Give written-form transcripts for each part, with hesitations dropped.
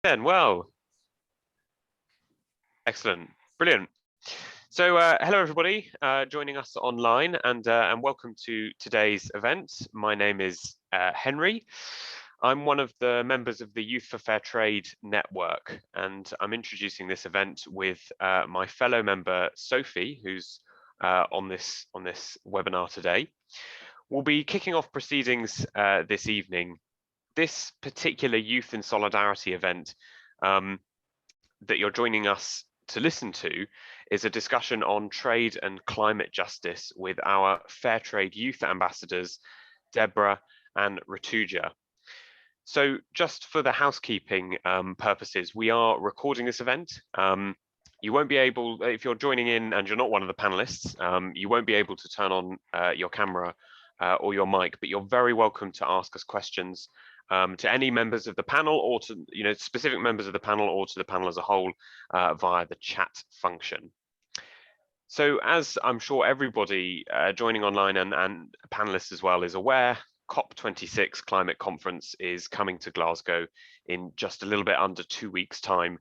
Then, well, excellent, brilliant. So, hello everybody joining us online, and welcome to today's event. My name is Henry. I'm one of the members of the Youth for Fairtrade network, and I'm introducing this event with my fellow member Sophie, who's on this webinar today. We'll be kicking off proceedings this evening. This particular Youth in Solidarity event that you're joining us to listen to is a discussion on trade and climate justice with our Fairtrade Youth ambassadors, Deborah and Rutuja. So just for the housekeeping purposes, we are recording this event. You won't be able, if you're joining in and you're not one of the panelists, you won't be able to turn on your camera or your mic, but you're very welcome to ask us questions to any members of the panel, or to specific members of the panel, or to the panel as a whole via the chat function. So as I'm sure everybody joining online and panelists as well is aware, COP26 climate conference is coming to Glasgow in just a little bit under 2 weeks' time.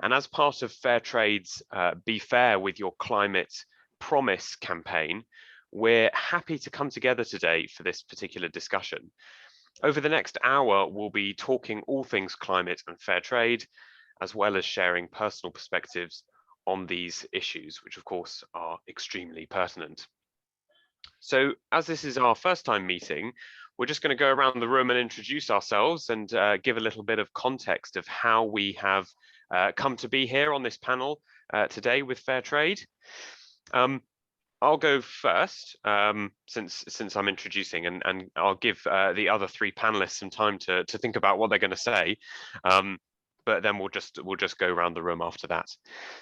And as part of Fairtrade's Be Fair with Your Climate Promise campaign, we're happy to come together today for this particular discussion. Over the next hour, we'll be talking all things climate and fair trade, as well as sharing personal perspectives on these issues, which of course are extremely pertinent. So as this is our first time meeting, we're just going to go around the room and introduce ourselves and give a little bit of context of how we have come to be here on this panel today with Fairtrade. I'll go first, since I'm introducing, and I'll give the other three panelists some time to think about what they're going to say. But then we'll just go around the room after that.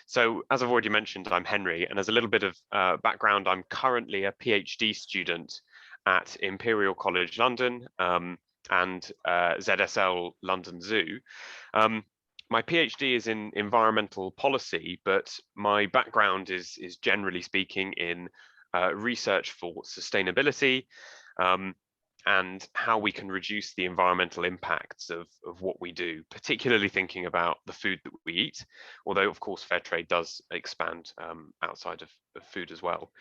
So as I've already mentioned, I'm Henry, and as a little bit of background, I'm currently a PhD student at Imperial College London and ZSL London Zoo. My PhD is in environmental policy, but my background is generally speaking in research for sustainability and how we can reduce the environmental impacts of what we do, particularly thinking about the food that we eat, although of course fair trade does expand outside of food as well.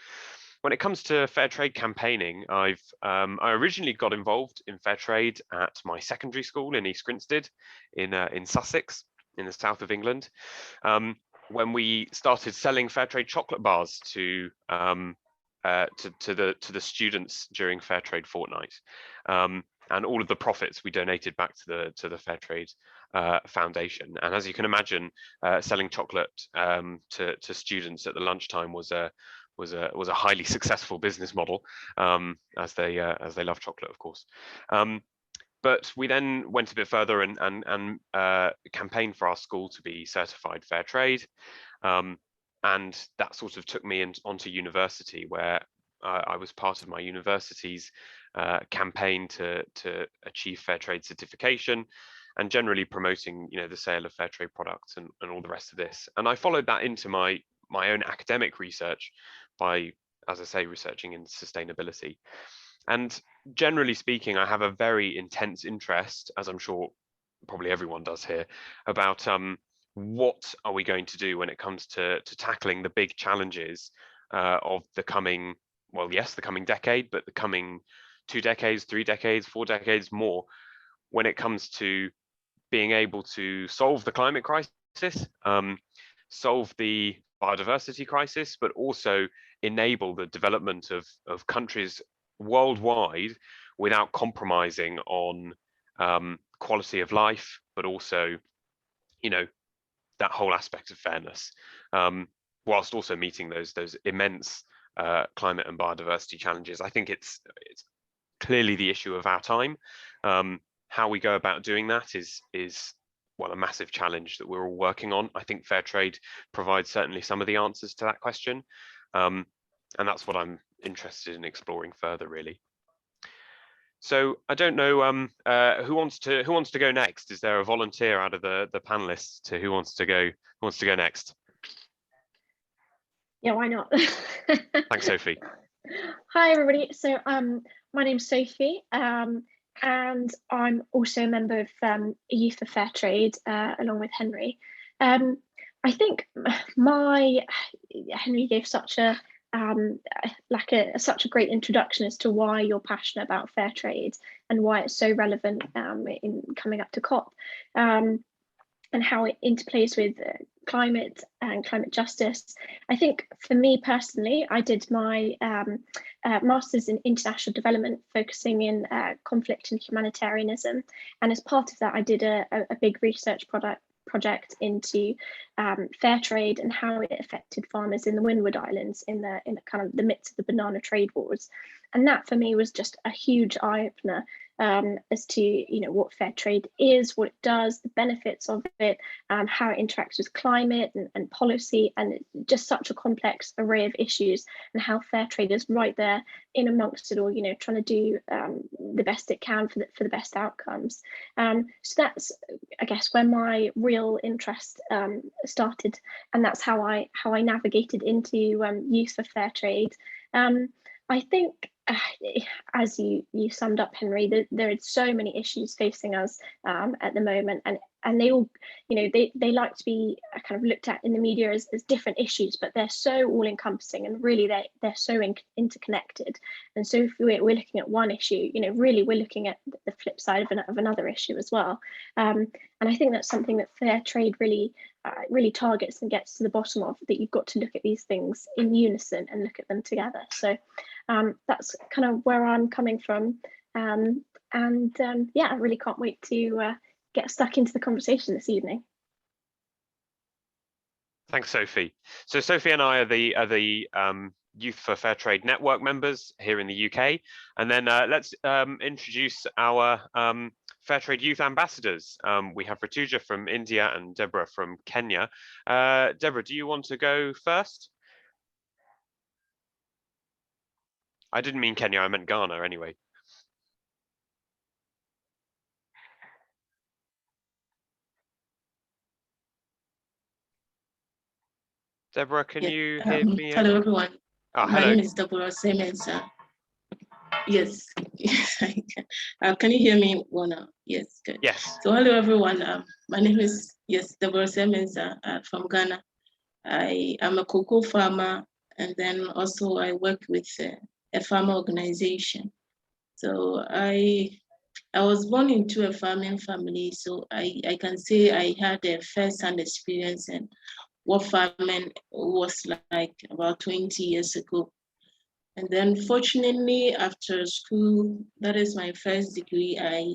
When it comes to fair trade campaigning, I originally got involved in fair trade at my secondary school in East Grinstead in Sussex, in the south of England, when we started selling fair trade chocolate bars to the students during fair trade fortnight, and all of the profits we donated back to the fair trade foundation. And as you can imagine, selling chocolate to students at the lunchtime was a highly successful business model, as they love chocolate, of course. But we then went a bit further and campaigned for our school to be certified fair trade. And that sort of took me onto university, where I was part of my university's campaign to achieve fair trade certification, and generally promoting the sale of fair trade products and all the rest of this. And I followed that into my own academic research by, as I say, researching in sustainability. And generally speaking, I have a very intense interest, as I'm sure probably everyone does here, about what are we going to do when it comes to tackling the big challenges of the coming, well, yes, the coming decade, but the coming 2 decades, 3 decades, 4 decades more, when it comes to being able to solve the climate crisis, solve the biodiversity crisis, but also enable the development of countries worldwide without compromising on quality of life, but also, that whole aspect of fairness, whilst also meeting those immense climate and biodiversity challenges. I think it's clearly the issue of our time. How we go about doing that is well, a massive challenge that we're all working on. I think fair trade provides certainly some of the answers to that question, and that's what I'm interested in exploring further, really. So I don't know who wants to go next. Is there a volunteer out of the panelists to who wants to go next? Yeah, why not? Thanks, Sophie. Hi everybody. So my name's Sophie. and I'm also a member of Youth for Fairtrade, along with Henry. I think Henry gave such a such a great introduction as to why you're passionate about fair trade and why it's so relevant in coming up to COP, and how it interplays with climate and climate justice. I think for me personally, I did my master's in international development, focusing in conflict and humanitarianism. And as part of that, I did a big research project into fair trade and how it affected farmers in the Windward Islands in the kind of the midst of the banana trade wars. And that for me was just a huge eye-opener as to what fair trade is, what it does, the benefits of it, how it interacts with climate and policy, and just such a complex array of issues, and how fair trade is right there in amongst it all, trying to do the best it can for the best outcomes. So that's, I guess, where my real interest started, and that's how I navigated into Youth for Fair Trade. I think, as you summed up, Henry, there are so many issues facing us at the moment, and they all, they like to be kind of looked at in the media as different issues, but they're so all-encompassing, and really they're so interconnected. And so if we're looking at one issue, really we're looking at the flip side of another issue as well. And I think that's something that fair trade really targets and gets to the bottom of, that you've got to look at these things in unison and look at them together. So that's kind of where I'm coming from. Yeah, I really can't wait to get stuck into the conversation this evening. Thanks, Sophie. So Sophie and I are the Youth for Fair Trade Network members here in the UK. And then let's introduce our Fair Trade Youth ambassadors. We have Rutuja from India and Deborah from Kenya. Deborah, do you want to go first? I didn't mean Kenya, I meant Ghana anyway. Deborah, can you hear me? Hello, everyone. Oh, My name is Deborah Mensah. Yes, yes, I can. Can you hear me well now? Yes, good. Yes. So hello, everyone. My name is, Deborah Mensah from Ghana. I am a cocoa farmer, and then also I work with a farmer organization. So I was born into a farming family, so I can say I had a first-hand experience and what farming was like about 20 years ago. And then fortunately, after school, that is my first degree, I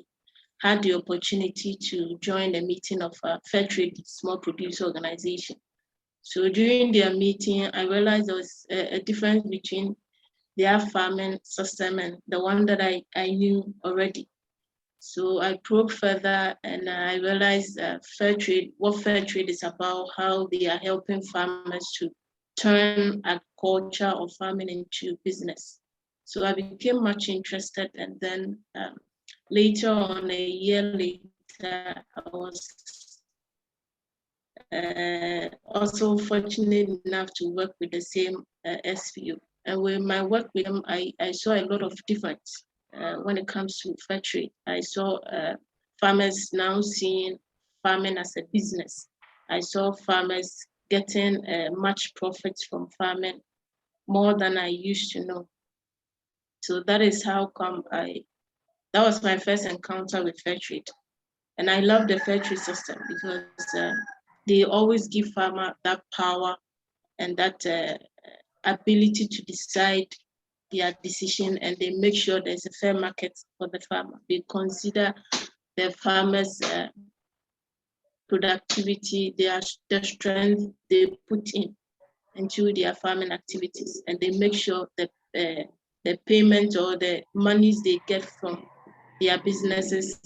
had the opportunity to join a meeting of a Fairtrade small producer organization. So during their meeting, I realized there was a difference between their farming system and the one that I knew already. So I probed further and I realized what fair trade is about, how they are helping farmers to turn agriculture or farming into business. So I became much interested, and then later on, a year later, I was also fortunate enough to work with the same SPU. And with my work with them, I saw a lot of difference. When it comes to fair trade, I saw farmers now seeing farming as a business. I saw farmers getting much profits from farming, more than I used to know. So that is how come that was my first encounter with fair trade. And I love the fair trade system because they always give farmer that power and that ability to decide their decision, and they make sure there's a fair market for the farmer. They consider the farmers' productivity, their strength they put into their farming activities, and they make sure that the payment or the monies they get from their businesses,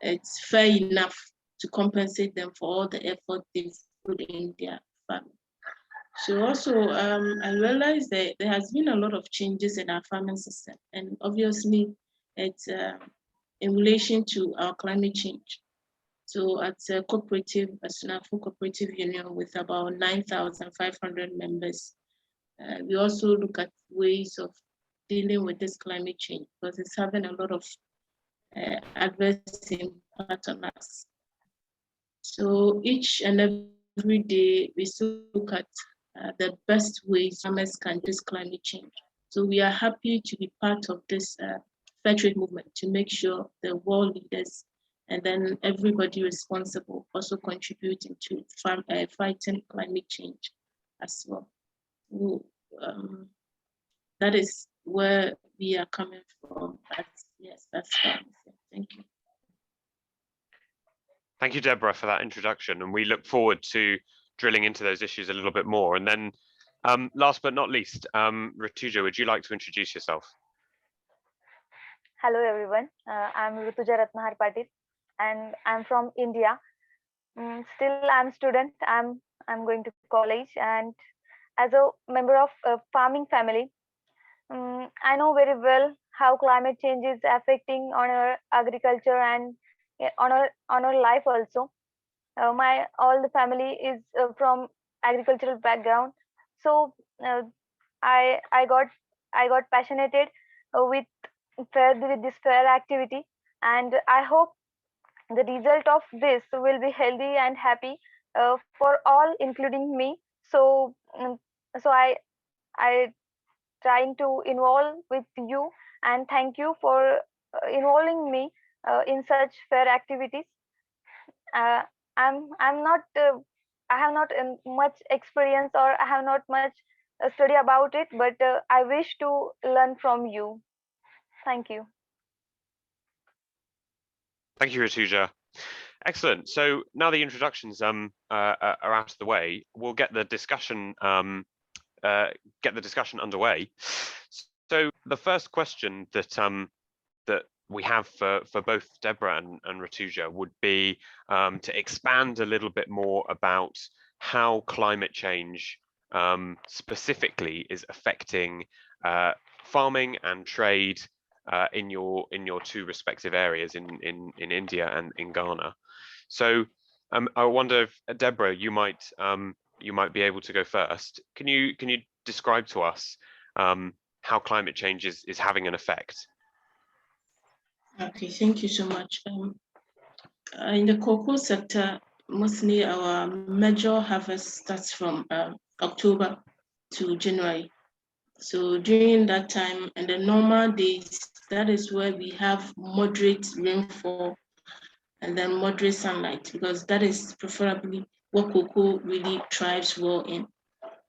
it's fair enough to compensate them for all the effort they've put in their farming. So also, I realized that there has been a lot of changes in our farming system, and obviously, it's in relation to our climate change. So at a cooperative, a SNAFU cooperative union with about 9,500 members, we also look at ways of dealing with this climate change because it's having a lot of adverse impact on us. So each and every day we still look at the best ways farmers can do climate change. So we are happy to be part of this fair trade movement to make sure the world leaders and then everybody responsible also contributing to fighting climate change as well. That is where we are coming from. That's fine. Thank you. Thank you, Deborah, for that introduction. And we look forward to drilling into those issues a little bit more. And then last but not least, Rutuja, would you like to introduce yourself? Hello, everyone. I'm Rutuja Patil, and I'm from India. Still, I'm a student. I'm going to college, and as a member of a farming family, I know very well how climate change is affecting on our agriculture and on our life also. All the family is from agricultural background, so I got passionate with this fair activity, and I hope the result of this will be healthy and happy for all, including me. So so I trying to involve with you, and thank you for involving me in such fair activities. I'm not I have not much experience, or I have not much study about it, but I wish to learn from you. Thank you. Thank you, Rutuja. Excellent. So now the introductions are out of the way, we'll get the discussion underway. So the first question that we have for both Deborah and Rutuja would be to expand a little bit more about how climate change specifically is affecting farming and trade in your two respective areas in India and in Ghana. So I wonder if Deborah, you might be able to go first. Can you describe to us how climate change is having an effect? Okay, thank you so much. In the cocoa sector, mostly our major harvest starts from October to January. So during that time and the normal days, that is where we have moderate rainfall and then moderate sunlight, because that is preferably what cocoa really thrives well in.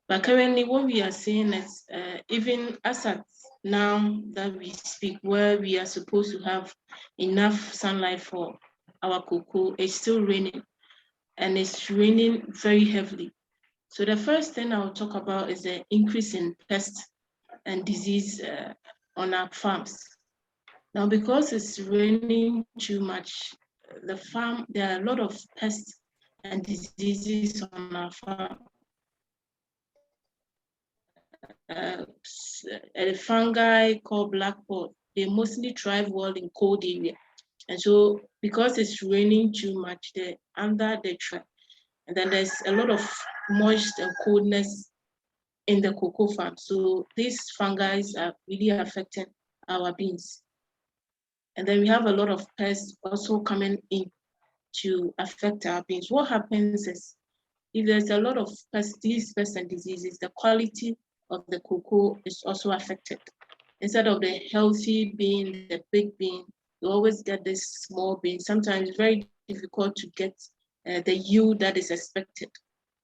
But currently what we are seeing is even as at now that we speak, where we are supposed to have enough sunlight for our cocoa, it's still raining, and it's raining very heavily. So the first thing I'll talk about is the increase in pests and disease on our farms. Now, because it's raining too much, there are a lot of pests and diseases on our farm. A fungi called black pod, they mostly thrive well in cold area. And so because it's raining too much, they're under the tree. And then there's a lot of moist and coldness in the cocoa farm. So these fungi are really affecting our beans. And then we have a lot of pests also coming in to affect our beans. What happens is, if there's a lot of pests and diseases, the quality of the cocoa is also affected. Instead of the healthy bean, the big bean, you always get this small bean. Sometimes it's very difficult to get the yield that is expected.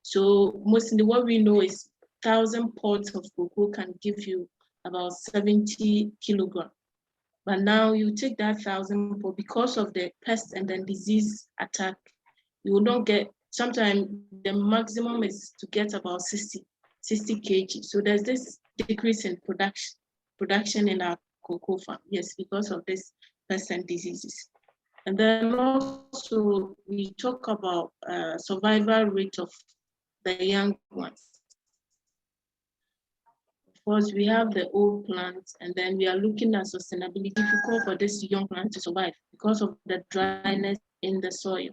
So mostly what we know is 1,000 pods of cocoa can give you about 70 kilograms. But now you take that 1,000 pods, because of the pest and then disease attack, you will not get, sometimes the maximum is to get about 60 kg. So there's this decrease in production in our cocoa farm. Yes, because of this pests and diseases. And then also we talk about survival rate of the young ones. Of course, we have the old plants, and then we are looking at sustainability. Difficult for this young plant to survive because of the dryness in the soil.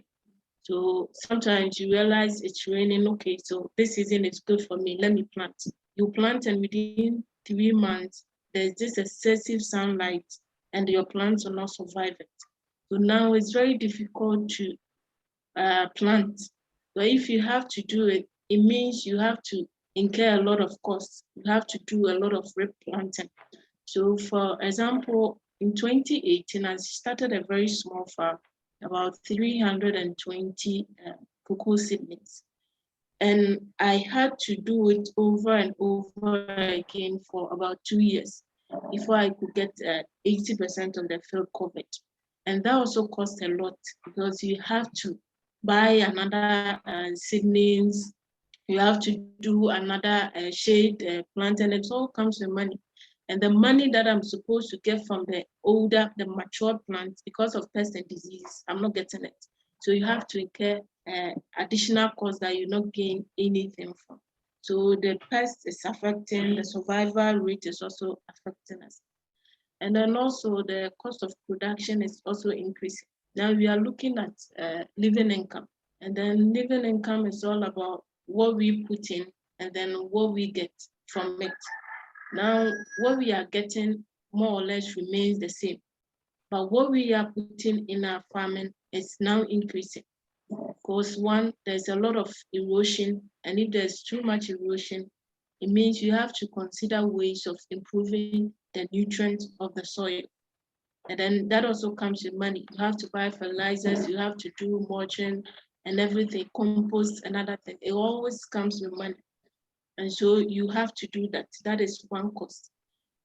So sometimes you realize it's raining, okay, so this season is good for me, let me plant. You plant, and within 3 months, there's this excessive sunlight and your plants will not survive it. So now it's very difficult to plant. But if you have to do it, it means you have to incur a lot of costs. You have to do a lot of replanting. So for example, in 2018, I started a very small farm, about 320 cocoa seedlings. And I had to do it over and over again for about 2 years before I could get 80% of the field covered. And that also cost a lot because you have to buy another seedlings, you have to do another shade plant, and it all comes with money. And the money that I'm supposed to get from the mature plants, because of pest and disease, I'm not getting it. So you have to incur additional costs that you not gain anything from. So the pest is affecting, the survival rate is also affecting us. And then also the cost of production is also increasing. Now we are looking at living income. And then living income is all about what we put in and then what we get from it. Now, what we are getting more or less remains the same, but what we are putting in our farming is now increasing. Because one, there's a lot of erosion, and if there's too much erosion, it means you have to consider ways of improving the nutrients of the soil. And then that also comes with money. You have to buy fertilizers, you have to do mulching and everything, compost, another thing. It always comes with money. And so you have to do that. That is one cost.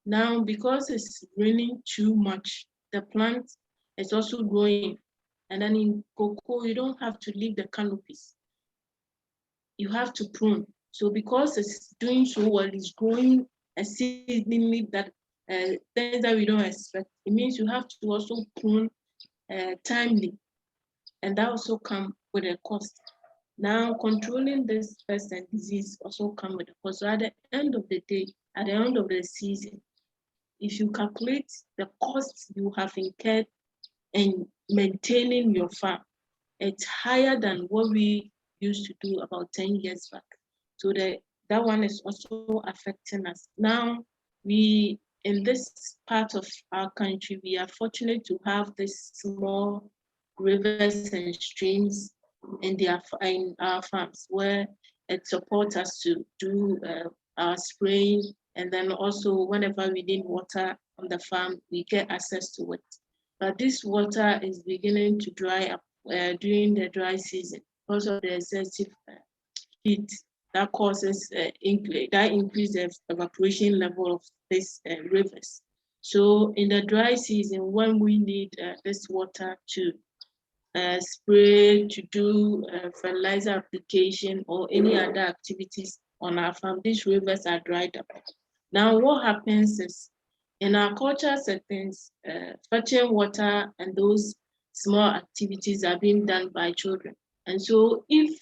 Now, because it's raining too much, the plant is also growing. And then in cocoa, you don't have to leave the canopies. You have to prune. So because it's doing so well, it's growing exceedingly that things that we don't expect. It means you have to also prune timely. And that also comes with a cost. Now, controlling this pest and disease also comes with a cost. So at the end of the day, at the end of the season, if you calculate the costs you have incurred in maintaining your farm, it's higher than what we used to do about 10 years back. So that one is also affecting us. Now, we, in this part of our country, we are fortunate to have this small rivers and streams in our farms where it supports us to do our spraying, and then also whenever we need water on the farm, we get access to it. But this water is beginning to dry up during the dry season because of the excessive heat that causes that increase the evaporation level of these rivers. So in the dry season, when we need this water to spray, to do fertilizer application or any other activities on our farm, these rivers are dried up. Now what happens is, in our cultural settings, fetching water and those small activities are being done by children. And so if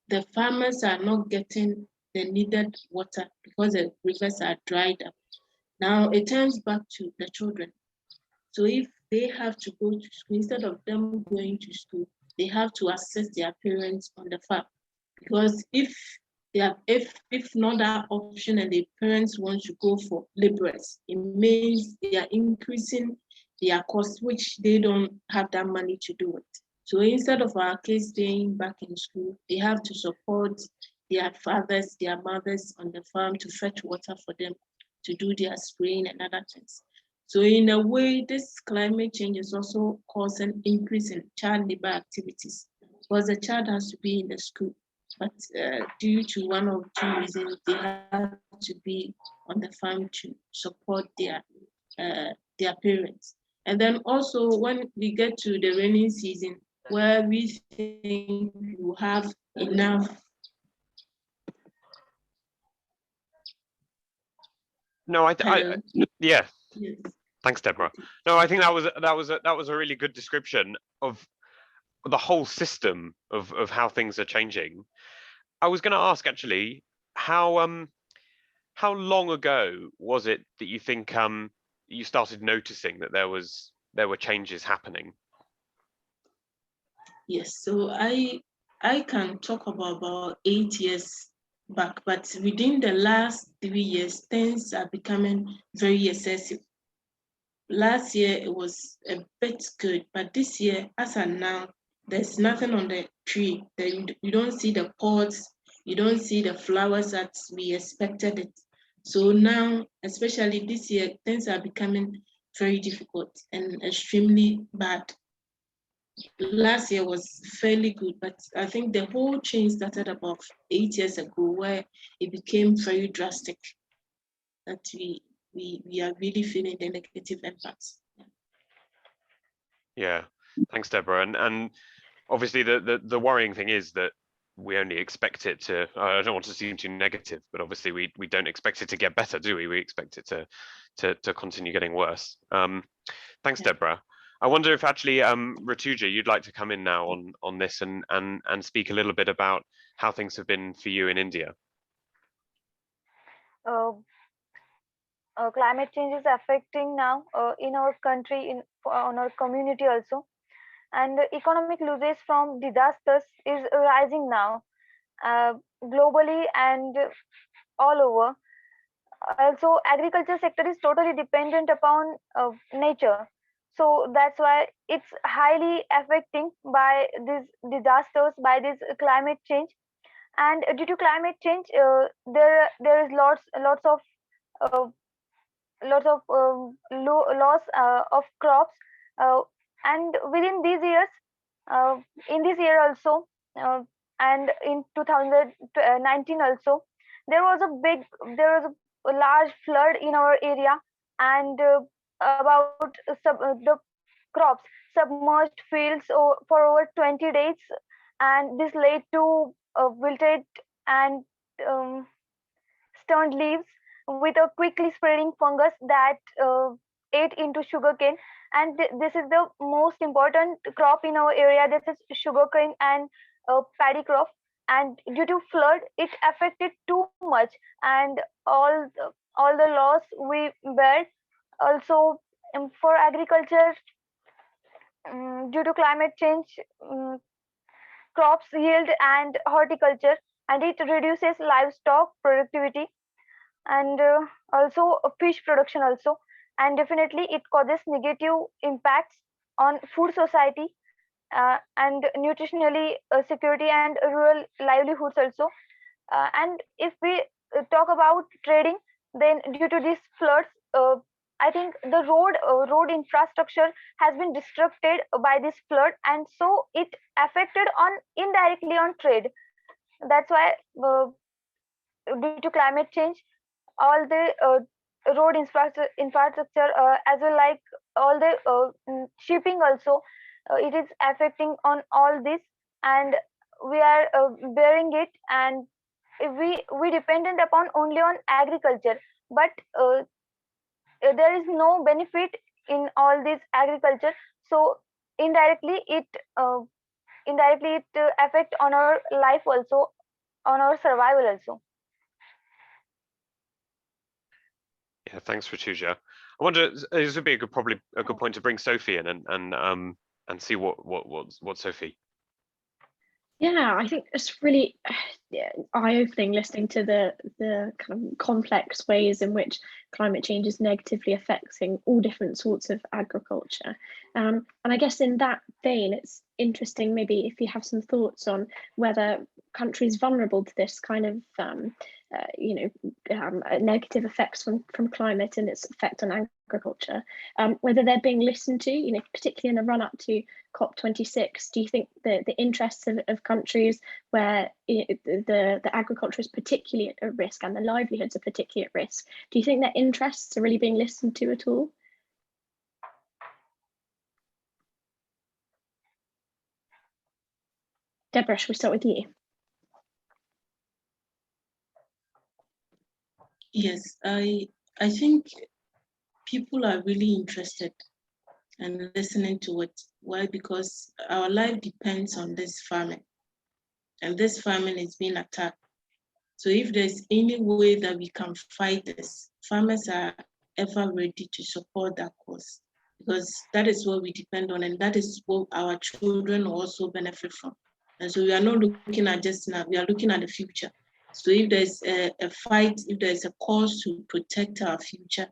the farmers are not getting the needed water because the rivers are dried up, now it turns back to the children. So if they have to go to school, instead of them going to school, they have to assist their parents on the farm. Because if not that option and the parents want to go for laborers, it means they are increasing their costs, which they don't have that money to do it. So instead of our kids staying back in school, they have to support their fathers, their mothers on the farm to fetch water for them to do their spraying and other things. So in a way, this climate change is also causing increase in child labor activities because the child has to be in the school. But due to one or two reasons, they have to be on the farm to support their parents. And then also when we get to the rainy season, where we think you have enough. No, yeah. Yes. Thanks, Deborah. No, I think that was a really good description of the whole system of how things are changing. I was going to ask actually, how long ago was it that you think you started noticing that there were changes happening? Yes, so I can talk about 8 years back, but within the last 3 years, things are becoming very excessive. last year it was a bit good, but this year, as of now, there's nothing on the tree. You don't see the pods, you don't see the flowers that we expected it. So now, especially this year, things are becoming very difficult and extremely bad. Last year was fairly good, but I think the whole change started about 8 years ago, where it became very drastic. That we are really feeling the negative impacts. Yeah, thanks, Deborah. And obviously the worrying thing is that we only expect it to, I don't want to seem too negative, but obviously we don't expect it to get better, do we? We expect it to continue getting worse. Thanks, Yeah. Deborah. I wonder if actually, Rutuja, you'd like to come in now on this and speak a little bit about how things have been for you in India. Climate change is affecting now in our country, on our community also, and the economic losses from disasters is rising now globally and all over. Also, agriculture sector is totally dependent upon nature, so that's why it's highly affecting by these disasters, by this climate change. And due to climate change, there is lots of uh, loss of crops, uh, and within these years, in this year also, and in 2019 also, there was a large flood in our area, and about the crops submerged fields for over 20 days, and this led to wilted and um, stunned leaves with a quickly spreading fungus that ate into sugarcane. And this is the most important crop in our area. This is sugarcane and paddy crop. And due to flood, it affected too much, and all the loss we bear. Also, for agriculture, due to climate change, um, crops yield and horticulture, and it reduces livestock productivity, and also fish production also, and definitely it causes negative impacts on food society, and nutritionally security and rural livelihoods also. And if we talk about trading, then due to these floods, I think the road infrastructure has been disrupted by this flood, and so it affected on indirectly on trade. That's why due to climate change, all the road infrastructure, as well like all the shipping also, it is affecting on all this, and we are bearing it. And we dependent upon only on agriculture, but there is no benefit in all this agriculture, so indirectly it uh, affect on our life also, on our survival also. Yeah, thanks, Rutuja. I wonder, this would be probably a good point to bring Sophie in and see what Sophie. Yeah, I think it's really eye-opening listening to the kind of complex ways in which climate change is negatively affecting all different sorts of agriculture. And I guess in that vein, it's interesting maybe if you have some thoughts on whether countries vulnerable to this kind of negative effects from climate and its effect on agriculture, whether they're being listened to, particularly in the run-up to COP26. Do you think the interests of countries where the agriculture is particularly at risk and the livelihoods are particularly at risk, do you think their interests are really being listened to at all? Deborah, shall we start with you? Yes, I think people are really interested and listening to it. Why? Because our life depends on this farming, and this farming is being attacked. So if there's any way that we can fight this, farmers are ever ready to support that cause, because that is what we depend on, and that is what our children also benefit from. And so we are not looking at just now, we are looking at the future. So if there's a fight, if there's a cause to protect our future,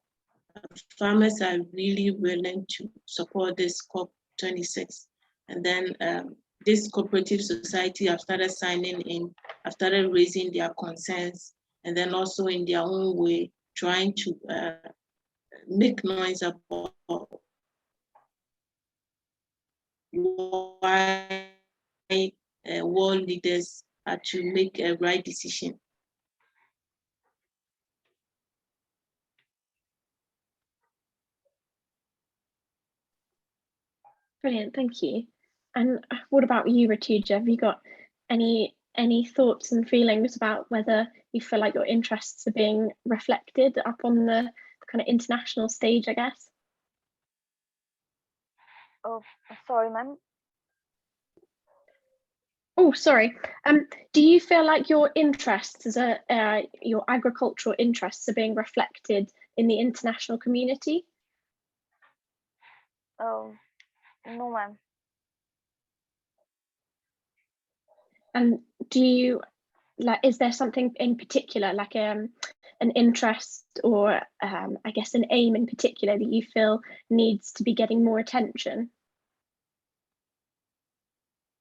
farmers are really willing to support this COP26. And then this cooperative society have started signing in, have started raising their concerns, and then also in their own way, trying to make noise about why world leaders are to make a right decision. Brilliant, thank you. And what about you, Rutuja? Have you got any thoughts and feelings about whether you feel like your interests are being reflected up on the kind of international stage, I guess? Oh, sorry, ma'am. Oh, sorry. Do you feel like your interests as your agricultural interests are being reflected in the international community? Oh, no, ma'am. And do you is there something in particular, like an interest or I guess an aim in particular that you feel needs to be getting more attention?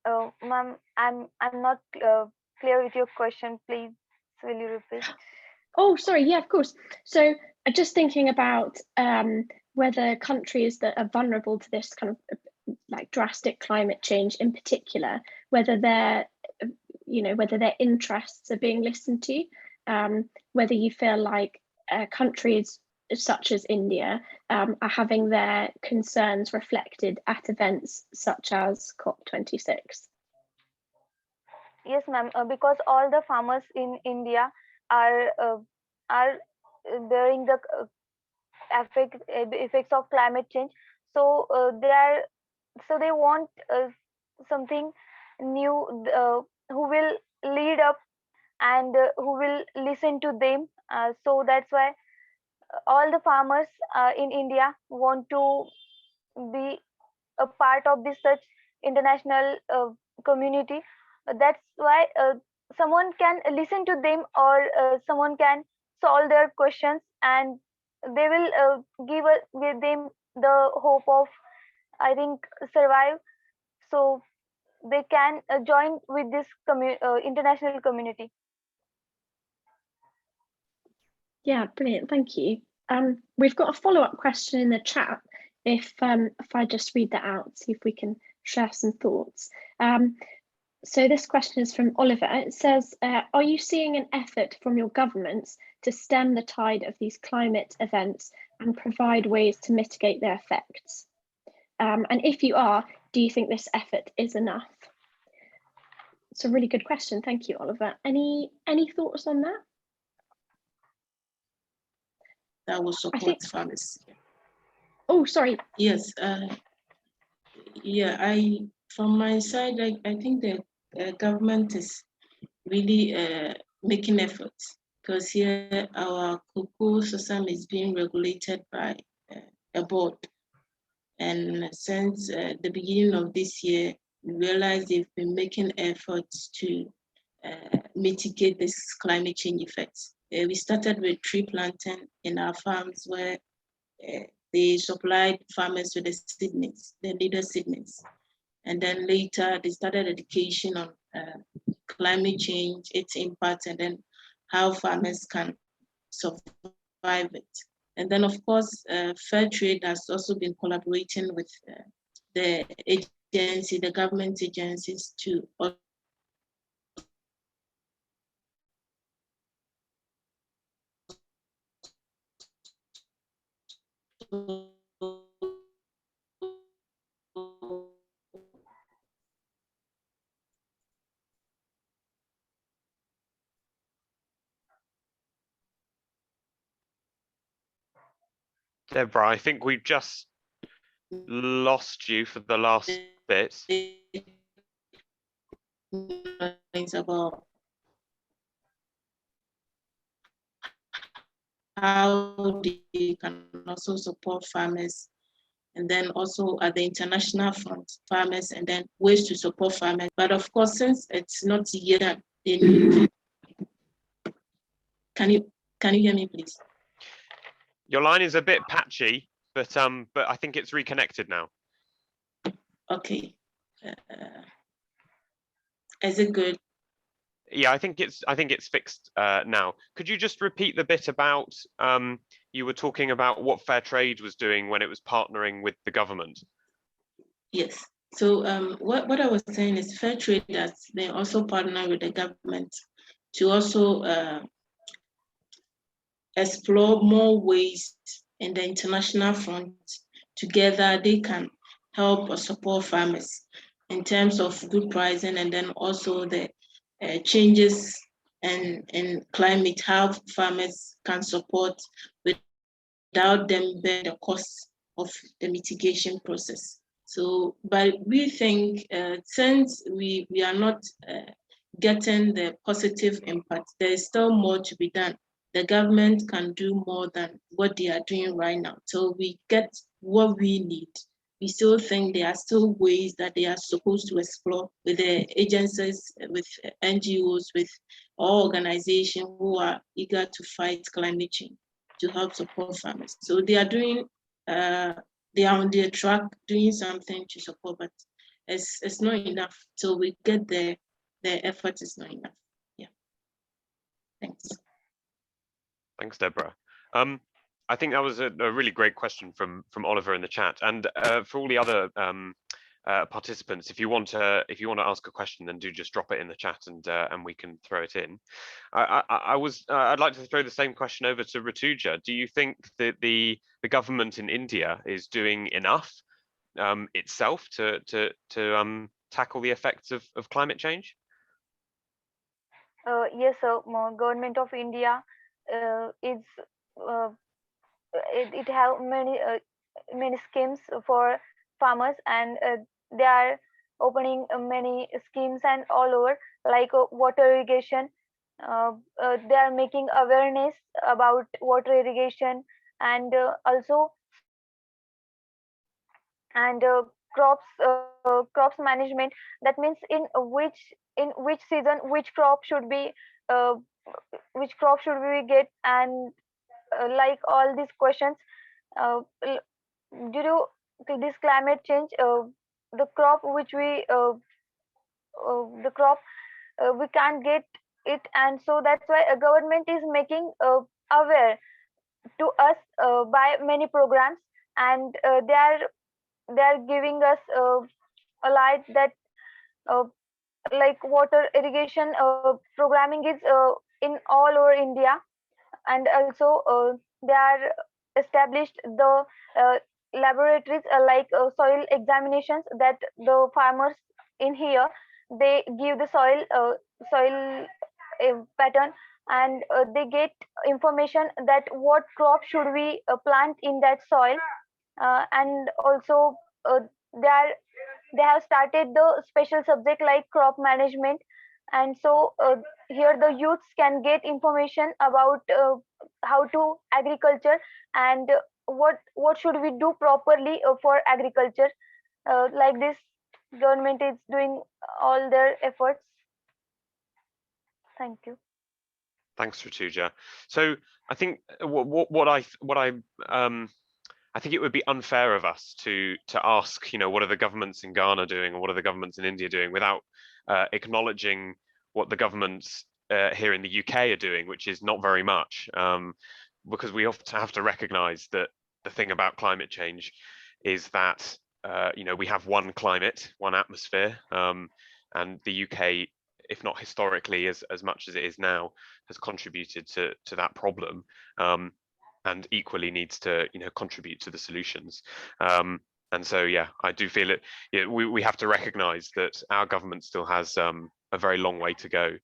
Oh, ma'am, I'm not clear with your question. Please, will you repeat? Oh, sorry. Yeah, of course. So just thinking about whether countries that are vulnerable to this kind of like drastic climate change in particular, whether their interests are being listened to, whether you feel like countries such as India are having their concerns reflected at events such as COP26. Yes, ma'am. Because all the farmers in India are bearing the effects of climate change. So they want something new, who will lead up and who will listen to them. So that's why all the farmers in India want to be a part of this such international community. That's why someone can listen to them, or someone can solve their questions, and they will give them the hope of, I think, survive, so they can join with this international community. Yeah, brilliant. Thank you. We've got a follow-up question in the chat. If I just read that out, see if we can share some thoughts. So this question is from Oliver. It says, are you seeing an effort from your governments to stem the tide of these climate events and provide ways to mitigate their effects? And if you are, do you think this effort is enough? It's a really good question. Thank you, Oliver. Any thoughts on that? That will support farmers. Oh, sorry. Yes. Yeah, from my side, I think the government is really making efforts, because here our cocoa system is being regulated by a board. And since the beginning of this year, we realized they've been making efforts to mitigate this climate change effects. We started with tree planting in our farms, where they supplied farmers with the seedlings, the needed seedlings. And then later they started education on climate change, its impact, and then how farmers can survive it. And then, of course, Fairtrade has also been collaborating with the agency, the government agencies, to Deborah, I think we've just lost you for the last bit. It's about how they can also support farmers, and then also at the international front, farmers, and then ways to support farmers. But of course, since it's not yet, they need. Can you hear me, please? Your line is a bit patchy, but I think it's reconnected now. Okay. Is it good? Yeah, I think it's fixed now. Could you just repeat the bit about you were talking about what Fairtrade was doing when it was partnering with the government? Yes. So what I was saying is Fairtrade has been also partnering with the government to also explore more ways in the international front. Together, they can help or support farmers in terms of good pricing, and then also the changes in climate, how farmers can support without them bearing the cost of the mitigation process. So, but we think since we are not getting the positive impact, there is still more to be done. The government can do more than what they are doing right now. So we get what we need. We still think there are still ways that they are supposed to explore with the agencies, with NGOs, with all organizations who are eager to fight climate change to help support farmers. So they are doing, they are on their track doing something to support, but it's not enough. So we get there, the effort is not enough. Yeah. Thanks. Thanks, Deborah. I think that was a really great question from Oliver in the chat, and for all the other participants, if you want to ask a question, then do just drop it in the chat, and we can throw it in. I'd like to throw the same question over to Rutuja. Do you think that the government in India is doing enough itself to tackle the effects of climate change? Yes, sir. Government of India is it have many schemes for farmers, and they are opening many schemes and all over, like water irrigation. They are making awareness about water irrigation, and also and crops management. That means in which season which crop should be uh, which crop should we get, and like all these questions, due to this climate change, the crop which we the crop we can't get it, and so that's why a government is making aware to us by many programs, and they are giving us a light that uh, like water irrigation programming is in all over India, and also they are established the laboratories like soil examinations, that the farmers in here, they give the soil pattern, and they get information that what crop should we plant in that soil, and also they are they have started the special subject like crop management, and so here the youths can get information about how to agriculture, and what should we do properly for agriculture. Like this, government is doing all their efforts. Thank you. Thanks, Rutuja. So I think what I think it would be unfair of us to ask, what are the governments in Ghana doing, or what are the governments in India doing, without acknowledging what the governments here in the UK are doing, which is not very much, because we often have to recognise that the thing about climate change is that we have one climate, one atmosphere, and the UK, if not historically as much as it is now, has contributed to that problem. And equally needs to contribute to the solutions, and so yeah, I do feel it. We have to recognise that our government still has a very long way to go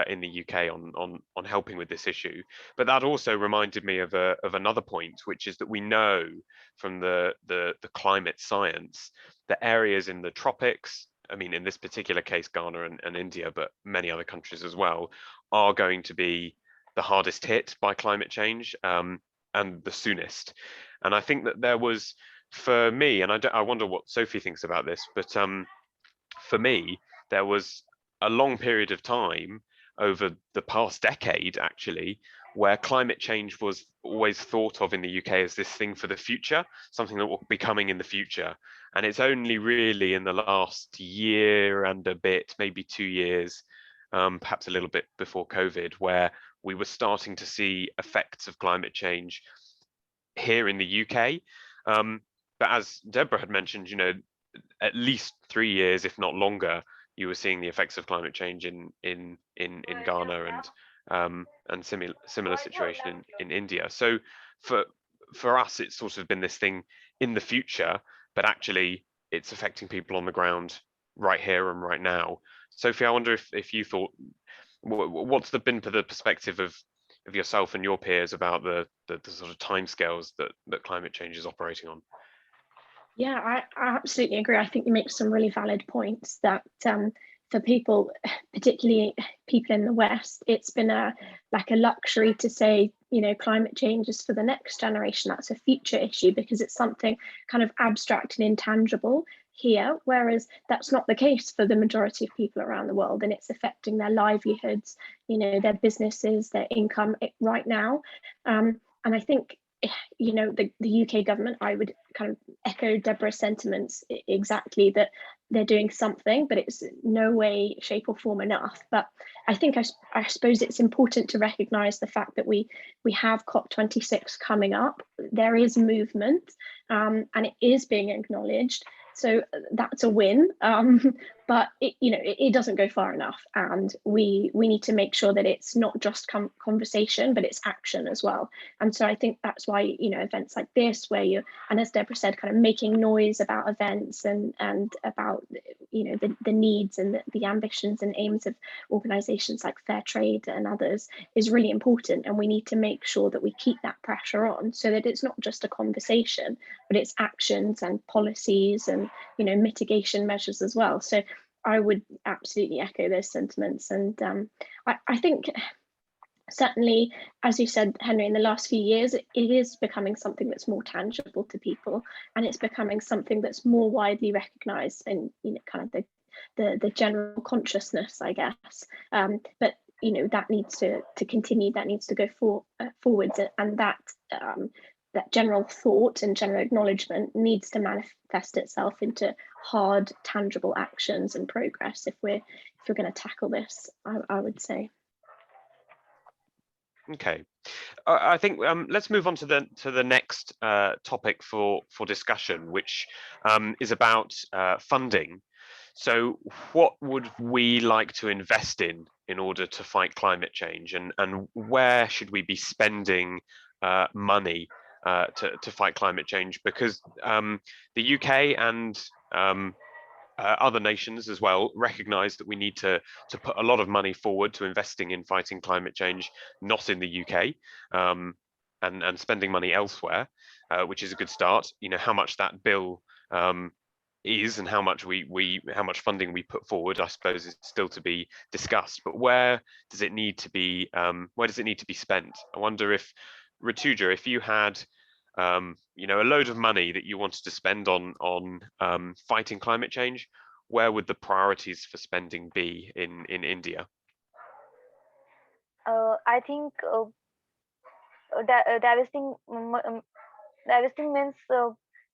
in the UK on helping with this issue. But that also reminded me of another point, which is that we know from the climate science that areas in the tropics, I mean in this particular case Ghana and India, but many other countries as well, are going to be the hardest hit by climate change, and the soonest. And I think that there was, for me, and I wonder what Sophie thinks about this, but for me, there was a long period of time over the past decade, actually, where climate change was always thought of in the UK as this thing for the future, something that will be coming in the future. And it's only really in the last year and a bit, maybe 2 years, perhaps a little bit before COVID, where we were starting to see effects of climate change here in the UK. But as Deborah had mentioned, at least 3 years, if not longer, you were seeing the effects of climate change in Ghana and similar situation in India. So for us, it's sort of been this thing in the future, but actually it's affecting people on the ground right here and right now. Sophie, I wonder if you thought, what's been the perspective of yourself and your peers about the sort of timescales that climate change is operating on? Yeah, I absolutely agree. I think you make some really valid points that for people, particularly people in the West, it's been a luxury to say, climate change is for the next generation. That's a future issue because it's something kind of abstract and intangible here, whereas that's not the case for the majority of people around the world, and it's affecting their livelihoods, their businesses, their income right now. And I think the UK government, I would kind of echo Deborah's sentiments exactly, that they're doing something, but it's no way, shape or form enough. But I think I suppose it's important to recognise the fact that we have COP26 coming up. There is movement, and it is being acknowledged. So that's a win, but it doesn't go far enough, and we need to make sure that it's not just conversation, but it's action as well. And so I think that's why events like this, where and as Deborah said, kind of making noise about events and about the needs and the ambitions and aims of organisations like Fairtrade and others is really important, and we need to make sure that we keep that pressure on, so that it's not just a conversation, but it's actions and policies and mitigation measures as well. So I would absolutely echo those sentiments, and I think certainly, as you said, Henry, in the last few years, it is becoming something that's more tangible to people, and it's becoming something that's more widely recognised in kind of the general consciousness, I guess. But that needs to continue. That needs to go forwards, and that general thought and general acknowledgement needs to manifest itself into hard, tangible actions and progress if we're going to tackle this, I would say. Okay, I think let's move on to the next topic for discussion, which is about funding. So what would we like to invest in order to fight climate change, and where should we be spending money to fight climate change? Because the UK and other nations as well recognise that we need to put a lot of money forward to investing in fighting climate change, not in the UK, and spending money elsewhere, which is a good start. How much that bill is and how much how much funding we put forward, I suppose, is still to be discussed. But where does it need to be? Where does it need to be spent? I wonder if, Rutuja, if you had a load of money that you wanted to spend on fighting climate change, where would the priorities for spending be in India? I think divesting means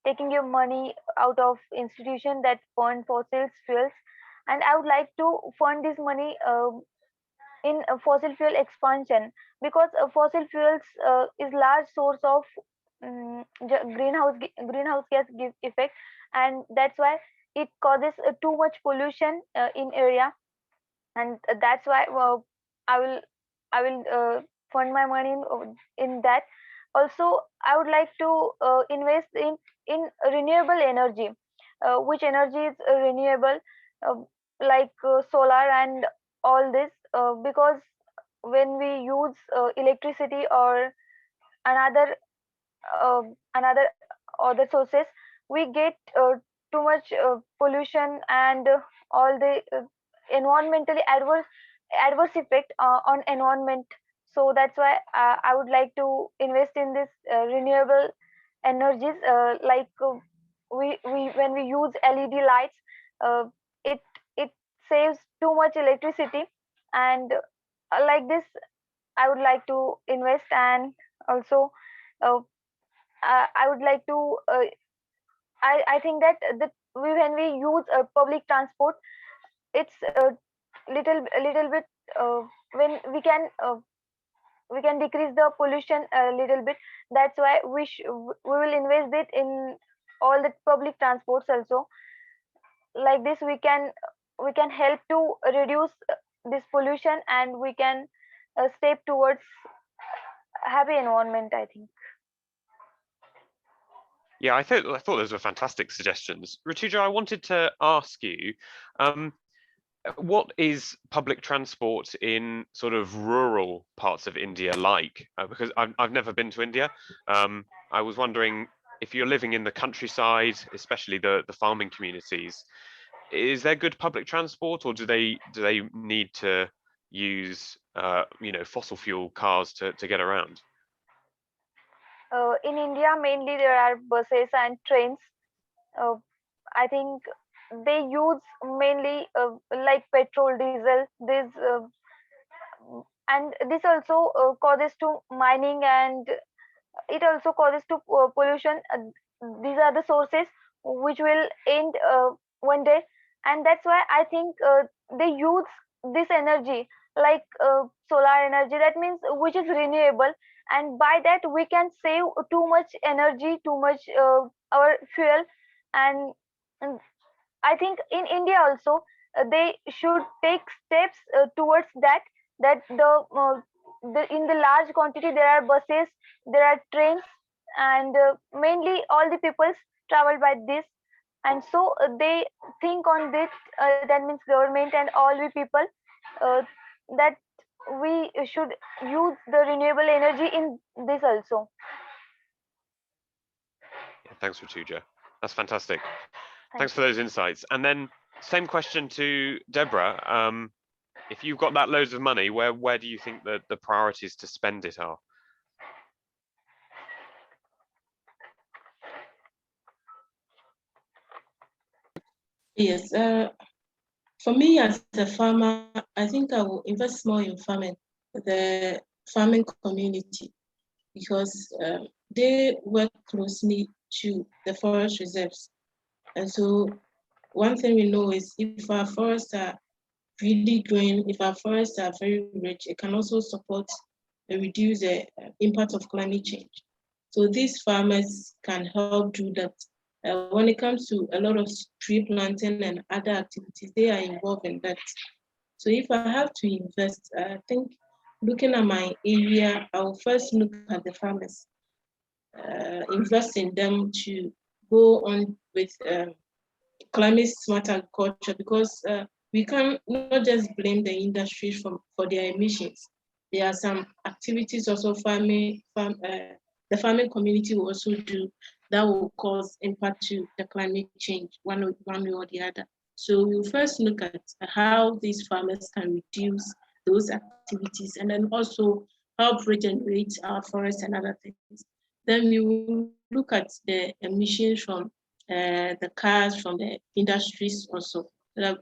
taking your money out of institutions that fund fossil fuels, and I would like to fund this money in fossil fuel expansion, because fossil fuels is large source of greenhouse gas effect, and that's why it causes too much pollution in area, and that's why I will fund my money in that. Also, I would like to invest in renewable energy, which energy is renewable, like solar and all this, because when we use electricity or another other sources, we get too much pollution and all the environmentally adverse effect on environment. So that's why I would like to invest in this renewable energies, like we when we use LED lights, it saves too much electricity, and like this I would like to invest, and also I would like to. I think that when we use public transport, it's a little bit when we can decrease the pollution a little bit. That's why we will invest it in all the public transports also. Like this, we can help to reduce this pollution, and we can step towards happy environment, I think. Yeah, I thought those were fantastic suggestions. Rutuja, I wanted to ask you, what is public transport in sort of rural parts of India like? Because I've never been to India. I was wondering if you're living in the countryside, especially the farming communities, is there good public transport, or do they need to use fossil fuel cars to get around? In India, mainly there are buses and trains. Uh, I think they use mainly like petrol, diesel. And this also causes to mining, and it also causes to pollution. These are the sources which will end one day, and that's why I think they use this energy like solar energy. That means which is renewable, and by that we can save too much energy, too much our fuel, and I think in India also they should take steps towards that. In the large quantity there are buses, there are trains, and mainly all the peoples travel by this, and so they think on this. That means government and all the people uh, that we should use the renewable energy in this also. Yeah, thanks, Rutuja. That's fantastic. Thank Thanks for those insights. And then same question to Deborah. If you've got that loads of money, where do you think the priorities to spend it are? Yes, for me as a farmer, I think I will invest more in farming, the farming community, because they work closely to the forest reserves. And so one thing we know is if our forests are really growing, if our forests are very rich, it can also support and reduce the impact of climate change. So these farmers can help do that. When it comes to a lot of tree planting and other activities, they are involved in that. So if I have to invest, I think looking at my area, I will first look at the farmers, invest in them to go on with climate smart agriculture, because we can not just blame the industry for their emissions. There are some activities also the farming community will also do that will cause impact to the climate change one way or the other. So we'll first look at how these farmers can reduce those activities, and then also help regenerate our forests and other things. Then we will look at the emissions from the cars, from the industries also,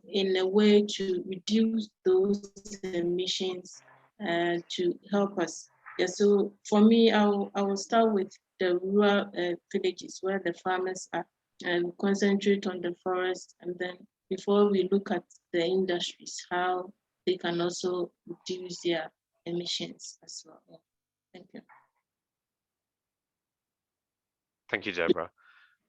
in a way to reduce those emissions to help us. Yeah, so for me, I will start with the rural villages where the farmers are, and concentrate on the forest, and then before we look at the industries, how they can also reduce their emissions as well. Yeah. Thank you. Thank you, Deborah.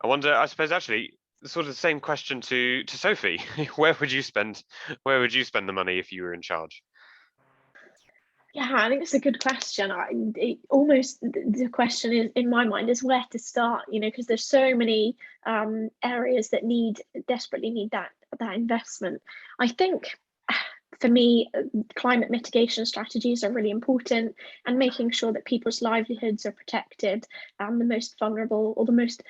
I suppose actually, sort of the same question to Sophie. Where would you spend the money if you were in charge? Yeah, I think it's a good question. The question is in my mind is where to start. Because there's so many areas that desperately need that investment. I think for me, climate mitigation strategies are really important, and making sure that people's livelihoods are protected, the most vulnerable or the most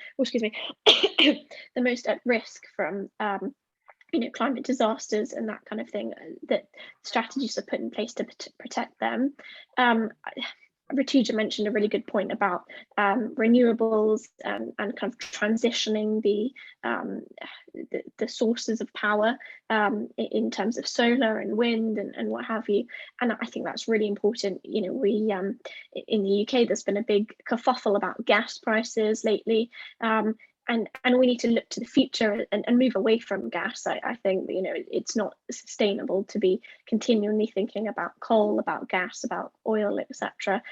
at risk from climate disasters and that kind of thing, that strategies are put in place to protect them. Rutuja mentioned a really good point about renewables and kind of transitioning the sources of power in terms of solar and wind and what have you. And I think that's really important. You know, we in the UK, there's been a big kerfuffle about gas prices lately. And we need to look to the future and move away from gas. I think, you know, it's not sustainable to be continually thinking about coal, about gas, about oil, etc.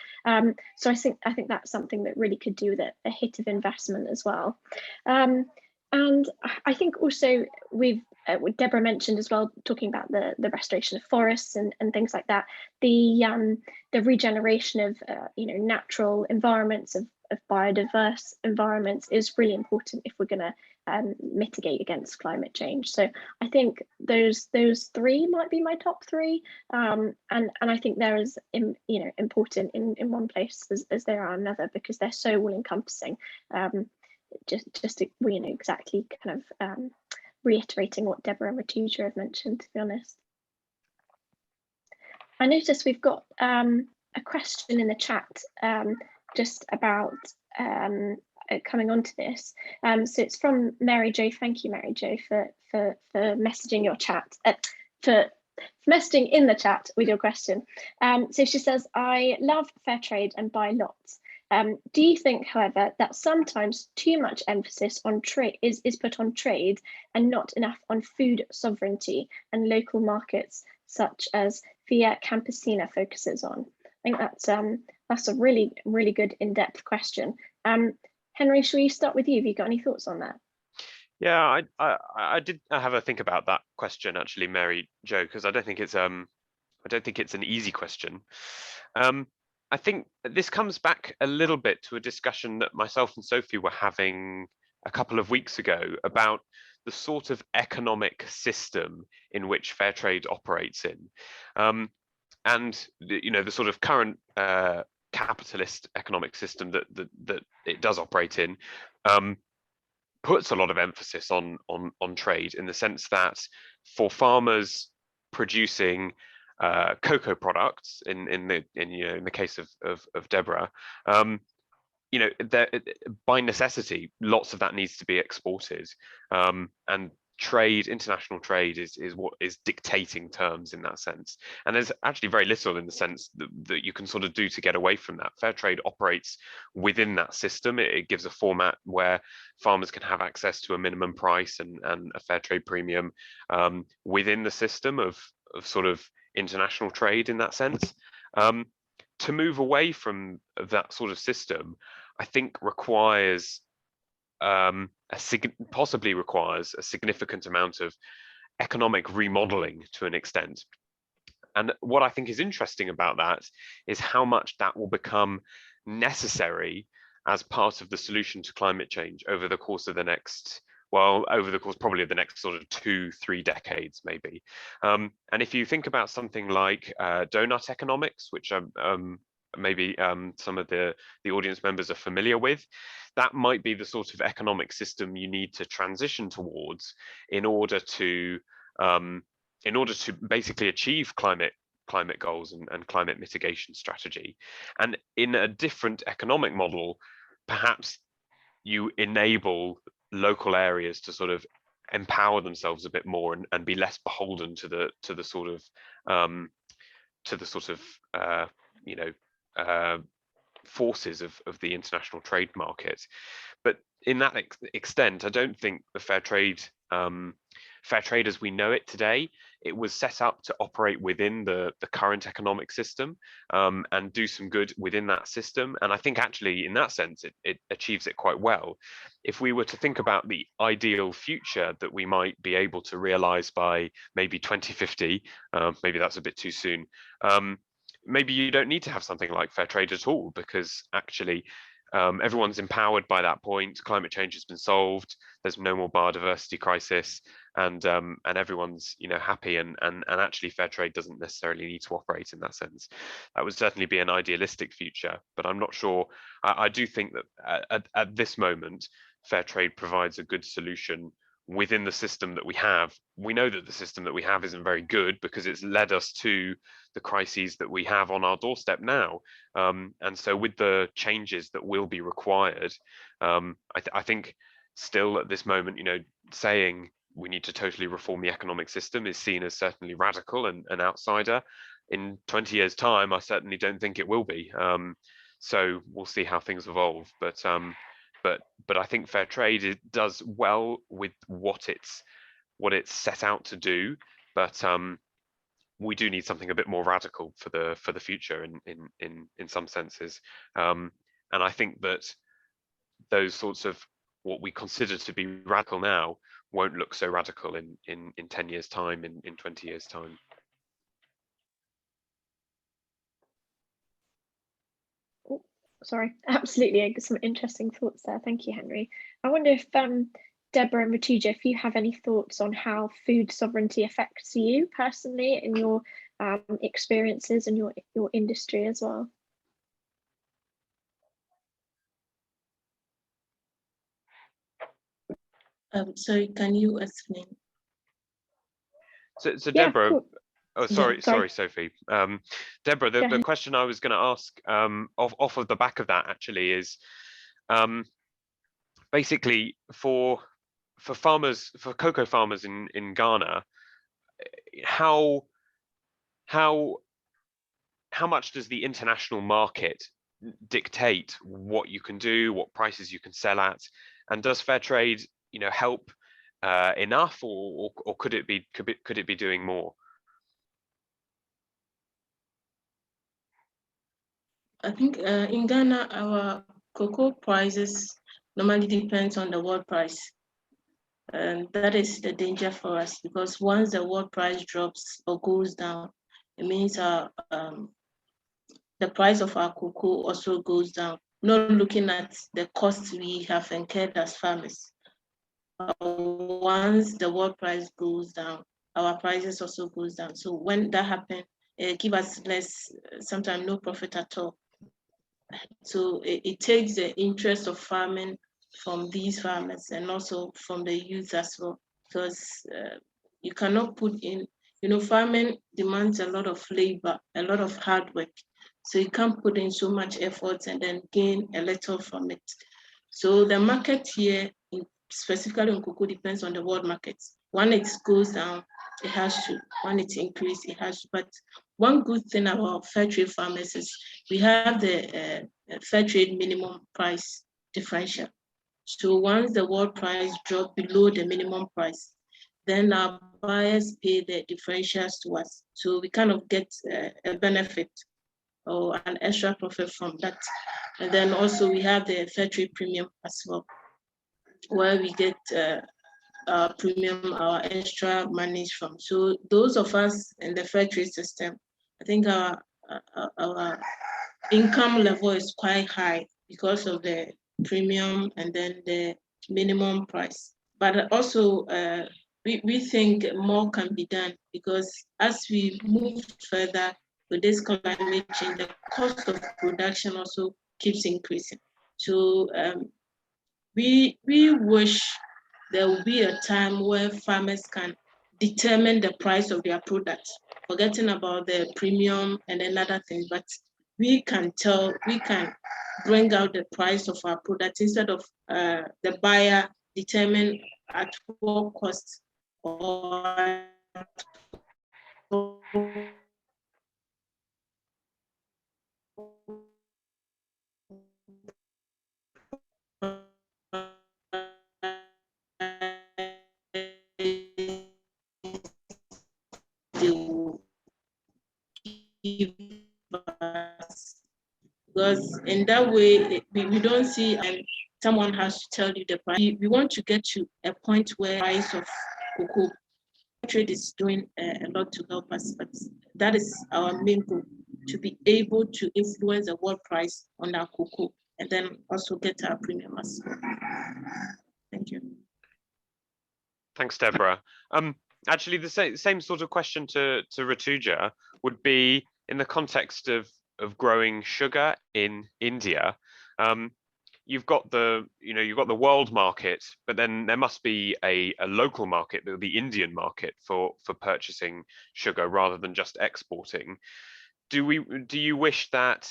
So I think that's something that really could do with a hit of investment as well. And I think also what Deborah mentioned as well, talking about the restoration of forests and things like that, the regeneration of you know, natural environments, of biodiverse environments is really important if we're going to mitigate against climate change. So I think those three might be my top three, and I think they're as you know, important in one place as they are another, because they're so all encompassing. Just to, you know, exactly kind of reiterating what Deborah and Rutuja have mentioned, to be honest. I noticed we've got a question in the chat just about coming on to this. So it's from Mary Jo. Thank you, Mary Jo, for messaging your chat, for messaging in the chat with your question. So she says, I love fair trade and buy lots. Do you think, however, that sometimes too much emphasis on trade is put on trade and not enough on food sovereignty and local markets, such as Via Campesina focuses on? I think that's a really, really good in-depth question. Henry, shall we start with you? Have you got any thoughts on that? Yeah, I did have a think about that question, actually, Mary Jo, because I don't think it's an easy question. I think this comes back a little bit to a discussion that myself and Sophie were having a couple of weeks ago about the sort of economic system in which fair trade operates in, and you know, the sort of current capitalist economic system that it does operate in puts a lot of emphasis on trade, in the sense that for farmers producing cocoa products, in the case of Deborah, you know, by necessity, lots of that needs to be exported, and international trade is what is dictating terms in that sense. And there's actually very little in the sense that you can sort of do to get away from that. Fair trade operates within that system. It gives a format where farmers can have access to a minimum price and a fair trade premium within the system of sort of international trade in that sense. To move away from that sort of system, I think possibly requires a significant amount of economic remodeling to an extent. And what I think is interesting about that is how much that will become necessary as part of the solution to climate change over the course of the next, probably of the next sort of 2-3 decades, maybe. And if you think about something like donut economics, which maybe some of the audience members are familiar with, that might be the sort of economic system you need to transition towards in order to basically achieve climate goals and climate mitigation strategy. And in a different economic model, perhaps you enable local areas to sort of empower themselves a bit more and be less beholden to the sort of forces of the international trade market. But in that extent, I don't think the fair trade as we know it today, it was set up to operate within the current economic system and do some good within that system. And I think actually in that sense, it achieves it quite well. If we were to think about the ideal future that we might be able to realize by maybe 2050, maybe that's a bit too soon, maybe you don't need to have something like fair trade at all, because actually everyone's empowered by that point. Climate change has been solved. There's no more biodiversity crisis, and everyone's happy. And actually, fair trade doesn't necessarily need to operate in that sense. That would certainly be an idealistic future, but I'm not sure. I do think that at this moment, fair trade provides a good solution within the system that we have. We know that the system that we have isn't very good because it's led us to the crises that we have on our doorstep now. And so with the changes that will be required, I think still at this moment, you know, saying we need to totally reform the economic system is seen as certainly radical and an outsider. In 20 years' time, I certainly don't think it will be. So we'll see how things evolve. But I think fair trade, it does well with what it's set out to do. But we do need something a bit more radical for the future in some senses. And I think that those sorts of what we consider to be radical now won't look so radical in 10 years' time, in 20 years' time. Oh, sorry, absolutely, some interesting thoughts there. Thank you, Henry. I wonder if Deborah and Rutuja, if you have any thoughts on how food sovereignty affects you personally in your experiences and your industry as well. Sorry, can you explain? So Yeah, Deborah, cool. oh, sorry. sorry, Sophie. Deborah, the question I was going to ask off of the back of that actually is basically for farmers, for cocoa farmers in Ghana, how much does the international market dictate what you can do, what prices you can sell at, and does fair trade, you know, help enough, or could it be doing more? I think in Ghana, our cocoa prices normally depends on the world price. And that is the danger for us, because once the world price drops or goes down, it means the price of our cocoa also goes down, not looking at the costs we have incurred as farmers. Once the world price goes down, our prices also goes down. So when that happens, it gives us less, sometimes no profit at all. So it takes the interest of farming from these farmers and also from the youth as well, because you cannot put in, you know, farming demands a lot of labor, a lot of hard work. So you can't put in so much effort and then gain a little from it. So the market here, specifically on cocoa, depends on the world market. When it goes down, it has to. When it increases, it has to. But one good thing about fair trade farmers is we have the fair trade minimum price differential. So once the world price drops below the minimum price, then our buyers pay the differentials to us. So we kind of get a benefit or an extra profit from that. And then also we have the fair trade premium as well, where we get our premium, our extra monies from. So those of us in the fair trade system, I think our income level is quite high because of the premium and then the minimum price. But also we think more can be done, because as we move further with this climate change, the cost of production also keeps increasing. So we wish there will be a time where farmers can determine the price of their product, forgetting about the premium and another thing, but we can bring out the price of our product instead of the buyer determine at what cost or because in that way we don't see someone has to tell you the price. We want to get to a point where the price of cocoa trade is doing a lot to help us, but that is our main goal, to be able to influence the world price on our cocoa and then also get our premium as well. Thank you. Thanks, Deborah. Actually, the same sort of question to Rutuja would be in the context of growing sugar in India. you've got the world market, but then there must be a local market, the Indian market for purchasing sugar rather than just exporting. Do you wish that?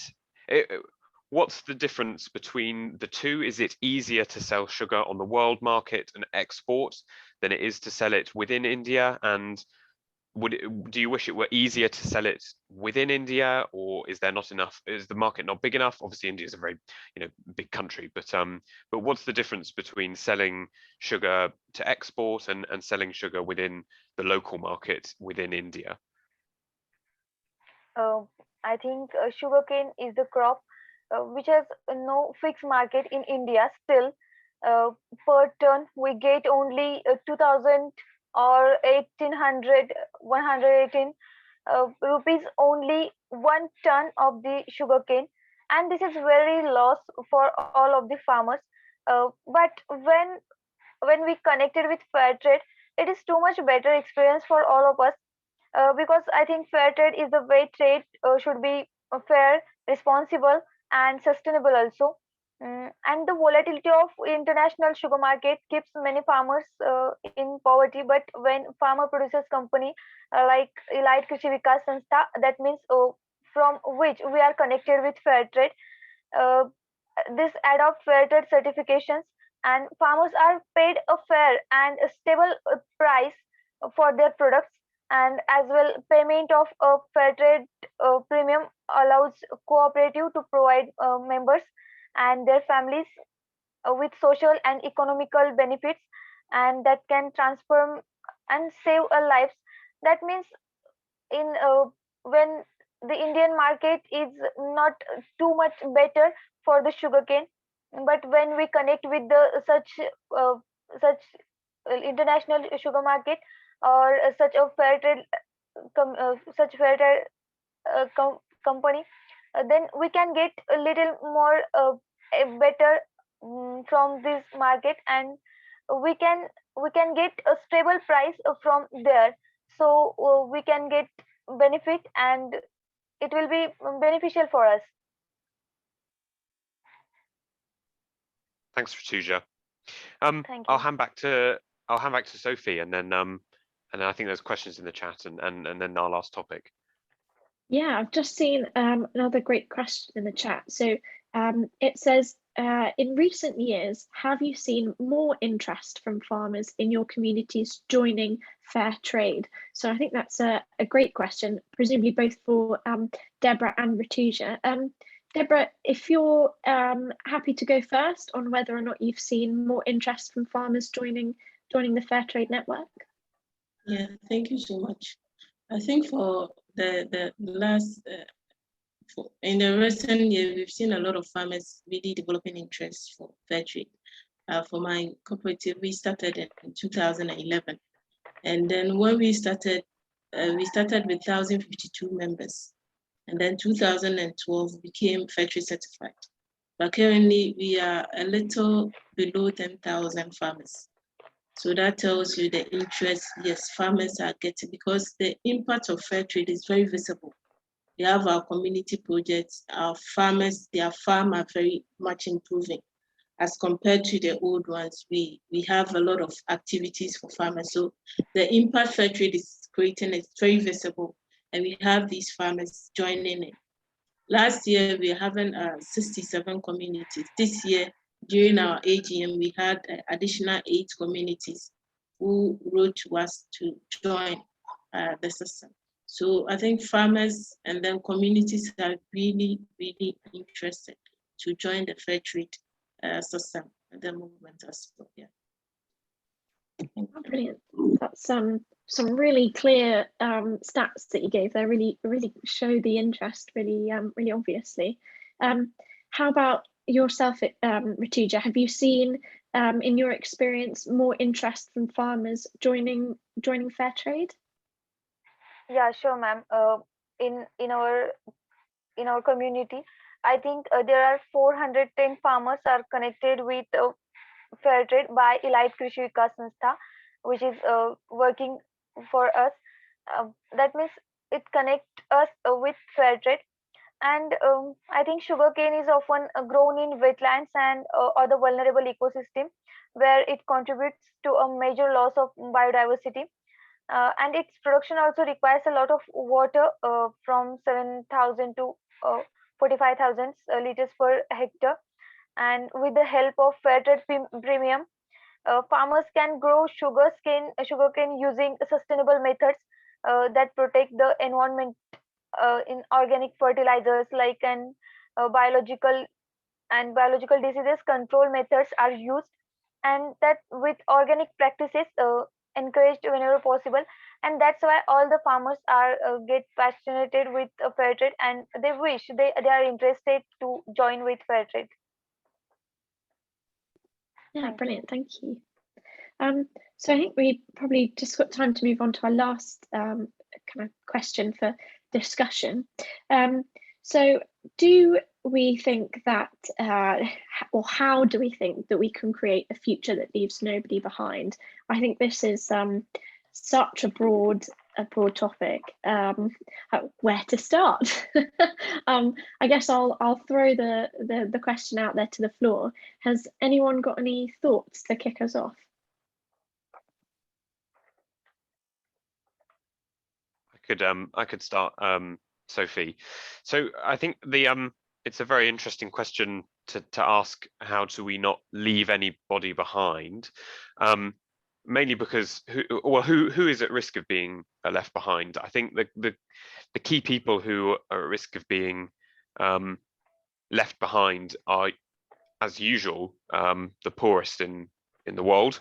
What's the difference between the two? Is it easier to sell sugar on the world market and export than it is to sell it within India? And do you wish it were easier to sell it within India, or is there not enough? Is the market not big enough? Obviously, India is a very big country, but what's the difference between selling sugar to export and selling sugar within the local market within India? I think sugarcane is the crop which has no fixed market in India still. Per ton, we get only 2000 or 1800, 118 rupees only 1 ton of the sugarcane, and this is very loss for all of the farmers. But when we connected with fair trade, it is too much better experience for all of us, because I think fair trade is the way trade should be fair, responsible, and sustainable also. And the volatility of international sugar market keeps many farmers in poverty. But when farmer producers company like Elite Krishi Vikas Sanstha, that means from which we are connected with fair trade, uh, this adopt fair trade certifications, and farmers are paid a fair and a stable price for their products. And as well, payment of a fair trade premium allows cooperative to provide members and their families with social and economical benefits, and that can transform and save a lives. That means in when the Indian market is not too much better for the sugarcane, but when we connect with the such international sugar market, or such a fair trade such fair trade company, then we can get a little more a better from this market, and we can get a stable price from there. So we can get benefit, and it will be beneficial for us. Thanks, Rutuja. Thank you. I'll hand back to Sophie, and then I think there's questions in the chat, and then our last topic. Yeah, I've just seen another great question in the chat. So it says, in recent years, have you seen more interest from farmers in your communities joining fair trade? So I think that's a great question, presumably both for Deborah and Rutuja. Deborah, if you're happy to go first on whether or not you've seen more interest from farmers joining the fair trade network. Yeah, thank you so much. I think for the last in the recent year, we've seen a lot of farmers really developing interest for fair trade. For my cooperative, we started in 2011, and then when we started with 1,052 members, and then 2012 became fair trade certified. But currently, we are a little below 10,000 farmers. So that tells you the interest, yes, farmers are getting, because the impact of fair trade is very visible. We have our community projects, our farmers, their farm are very much improving. As compared to the old ones, we have a lot of activities for farmers. So the impact fair trade is creating is very visible, and we have these farmers joining in. Last year, we were having 67 communities. This year, during our AGM, we had additional 8 communities who wrote to us to join the system. So I think farmers and then communities are really, really interested to join the fair trade system and the movement as well. Yeah. Brilliant. That's some really clear stats that you gave there. Really show the interest really obviously. How about yourself, Rutuja? Have you seen in your experience more interest from farmers joining fair trade? Yeah, sure, ma'am. In our community, I think there are 410 farmers are connected with fair trade by Elite Krishi Vikas Sanstha, which is working for us. That means it connects us with fair trade. And I think sugarcane is often grown in wetlands and other vulnerable ecosystem where it contributes to a major loss of biodiversity. And its production also requires a lot of water, from 7,000 to 45,000 liters per hectare. And with the help of Fairtrade Premium, farmers can grow sugarcane using sustainable methods that protect the environment. In organic fertilizers like an biological and biological diseases control methods are used, and that with organic practices encouraged whenever possible. And that's why all the farmers are get fascinated with fair trade, and they wish they are interested to join with fair trade. Yeah, Thank you. brilliant. Thank you. So I think we probably just got time to move on to our last kind of question for discussion. So do we think that, or how do we think that we can create a future that leaves nobody behind? I think this is such a broad topic. Where to start? I guess I'll throw the question out there to the floor. Has anyone got any thoughts to kick us off? I could start, Sophie. So I think it's a very interesting question to ask, how do we not leave anybody behind? Mainly because who is at risk of being left behind? I think the key people who are at risk of being left behind are, as usual, the poorest in the world.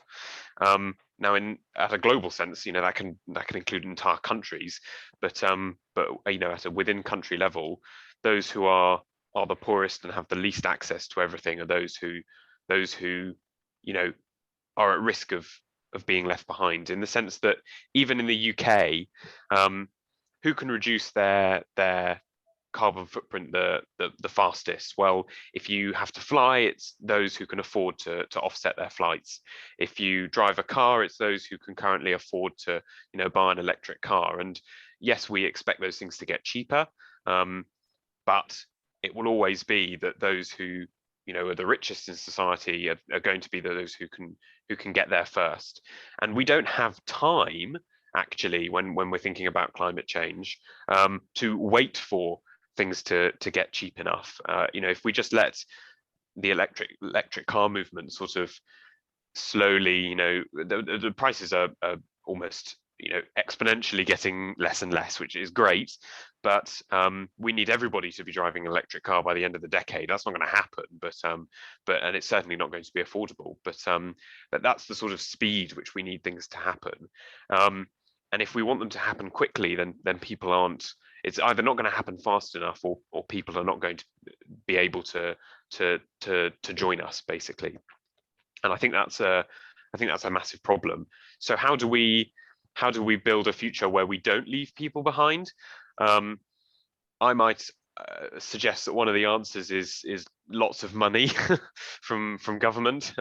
Now, at a global sense, that can include entire countries, but at a within country level, those who are the poorest and have the least access to everything are those who are at risk of being left behind. In the sense that even in the UK, who can reduce their carbon footprint the fastest? Well, if you have to fly, it's those who can afford to offset their flights. If you drive a car, it's those who can currently afford to buy an electric car. And yes, we expect those things to get cheaper, but it will always be that those who are the richest in society are going to be those who can get there first. And we don't have time, actually, when we're thinking about climate change, to wait for things to get cheap enough. If we just let the electric car movement sort of slowly, the prices are almost exponentially getting less and less, which is great, but we need everybody to be driving an electric car by the end of the decade. That's not going to happen, but and it's certainly not going to be affordable, but that's the sort of speed which we need things to happen. And if we want them to happen quickly, then people aren't. It's either not going to happen fast enough, or people are not going to be able to join us, basically. And I think that's a massive problem. So how do we build a future where we don't leave people behind? I might suggest that one of the answers is lots of money from government,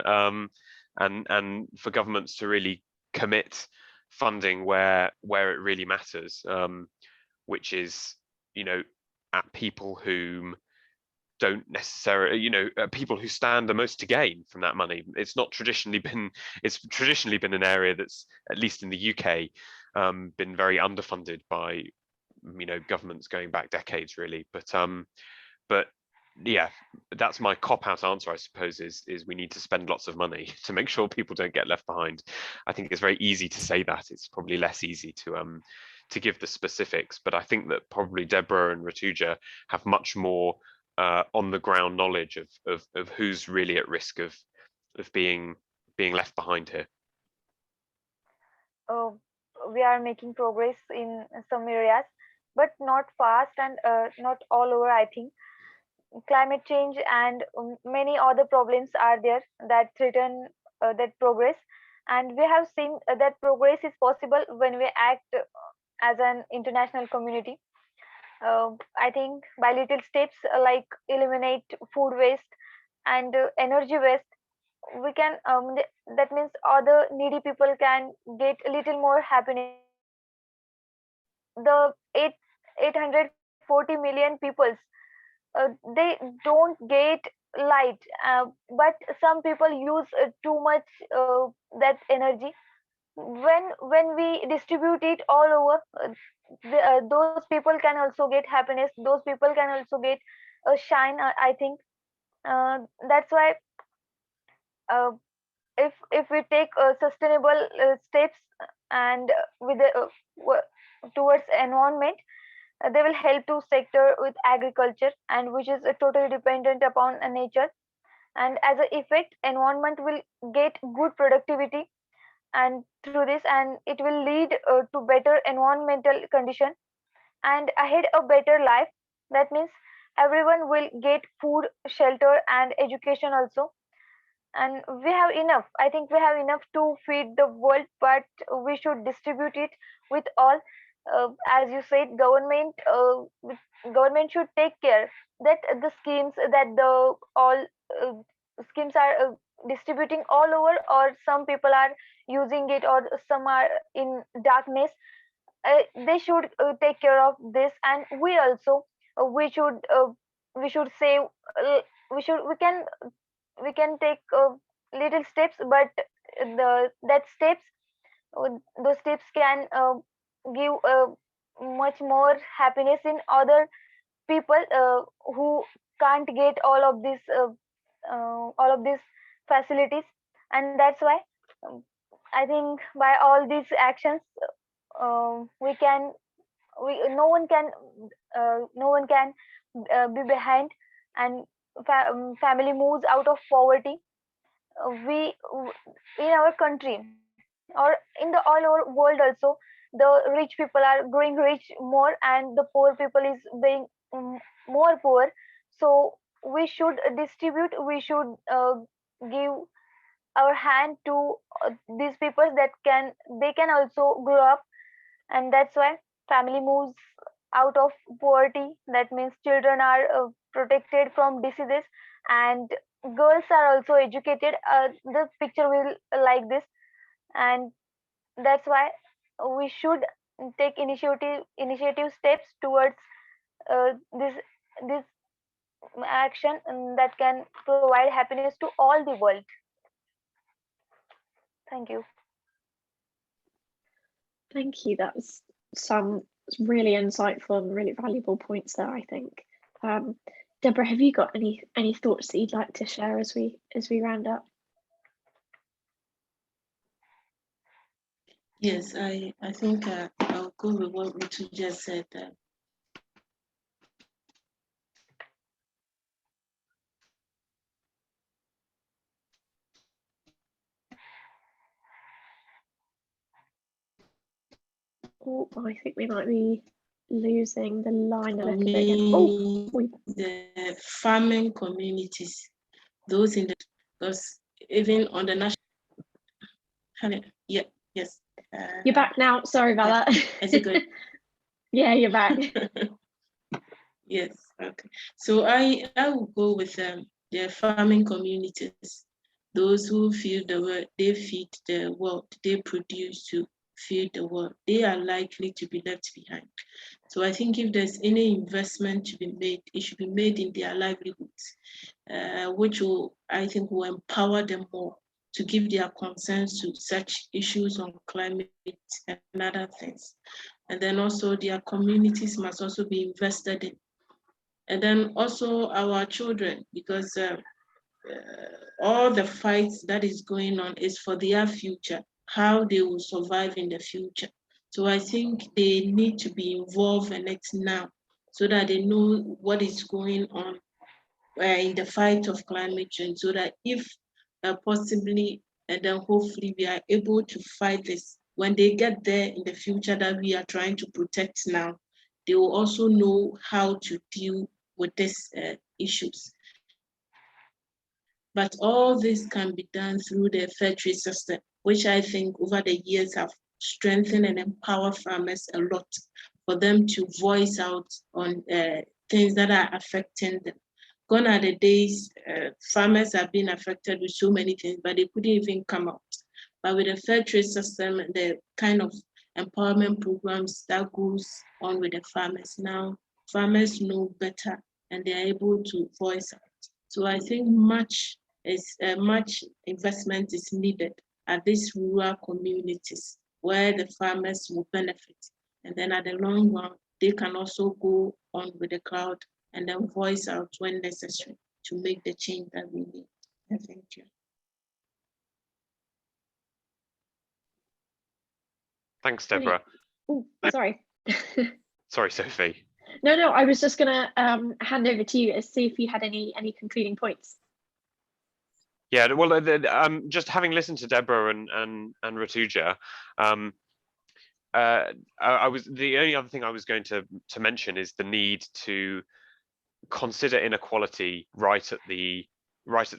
and for governments to really commit funding where it really matters, which is at people whom don't necessarily, people who stand the most to gain from that money. It's traditionally been an area that's, at least in the UK, been very underfunded by governments going back decades, really. But yeah, that's my cop-out answer, I suppose, is we need to spend lots of money to make sure people don't get left behind. I think it's very easy to say that. It's probably less easy to give the specifics, but I think that probably Deborah and Rutuja have much more on the ground knowledge of who's really at risk of being left behind here. We are making progress in some areas, but not fast and not all over, I think. Climate change and many other problems are there that threaten that progress, and we have seen that progress is possible when we act as an international community. I think by little steps, like eliminate food waste and energy waste, we can that means other needy people can get a little more happiness. The 840 million peoples they don't get light, but some people use too much that energy. When we distribute it all over, those people can also get happiness, those people can also get a shine, I think. That's why, uh, if we take sustainable steps and with towards environment, they will help to sector with agriculture, and which is totally dependent upon nature. And as a effect, environment will get good productivity, and through this, and it will lead to better environmental condition and ahead a better life. That means everyone will get food, shelter, and education also. And we have enough, I think we have enough to feed the world, but we should distribute it with all. As you said, government should take care that the schemes, that the all uh, schemes are distributing all over, or some people are using it, or some are in darkness. They should take care of this, and we also, we should save, we can take little steps, but the that steps those steps can give much more happiness in other people who can't get all of these facilities. And that's why, um, I think by all these actions, we can, we no one can be behind, and family moves out of poverty. In our country, or in the all over world also, the rich people are growing rich more, and the poor people is being more poor. So we should distribute, we should give our hand to these people, that can, they can also grow up. And that's why family moves out of poverty. That means children are protected from diseases, and girls are also educated. The picture will like this. And that's why we should take initiative steps towards this action, that can provide happiness to all the world. Thank you. Thank you. That was some really insightful and really valuable points there, I think. Deborah, have you got any thoughts that you'd like to share as we round up? Yes, I think I'll go with what Rutuja said. Oh, I think we might be losing the line a little bit again. Oh, the farming communities, those in the, because even on the national, yeah, yes. You're back now. Sorry about that. Is it good? Yeah, you're back. Yes. Okay. So I will go with the farming communities, those who feed the world, they feed the world, they produce to feed the world. They are likely to be left behind. So I think if there's any investment to be made, it should be made in their livelihoods, which will, I think, will empower them more to give their concerns to such issues on climate and other things. And then also their communities must also be invested in. And then also our children, because all the fights that is going on is for their future, how they will survive in the future. So I think they need to be involved in it now, so that they know what is going on in the fight of climate change, so that if possibly, and then hopefully we are able to fight this, when they get there in the future that we are trying to protect now, they will also know how to deal with these issues. But all this can be done through the Fairtrade system, which I think over the years have strengthened and empowered farmers a lot, for them to voice out on things that are affecting them. Gone are the days farmers have been affected with so many things, but they couldn't even come out. But with the Fairtrade system and the kind of empowerment programs that goes on with the farmers now, farmers know better and they are able to voice out. So I think much investment is needed at these rural communities where the farmers will benefit. And then at the long run, they can also go on with the crowd and then voice out when necessary to make the change that we need. Thank you. Thanks, Deborah. Oh, sorry. Sorry, Sophie. No, I was just gonna hand over to you to see if you had any concluding points. Yeah, well, just having listened to Deborah and Rutuja, I was the only other thing I was going to mention is the need to consider inequality right at the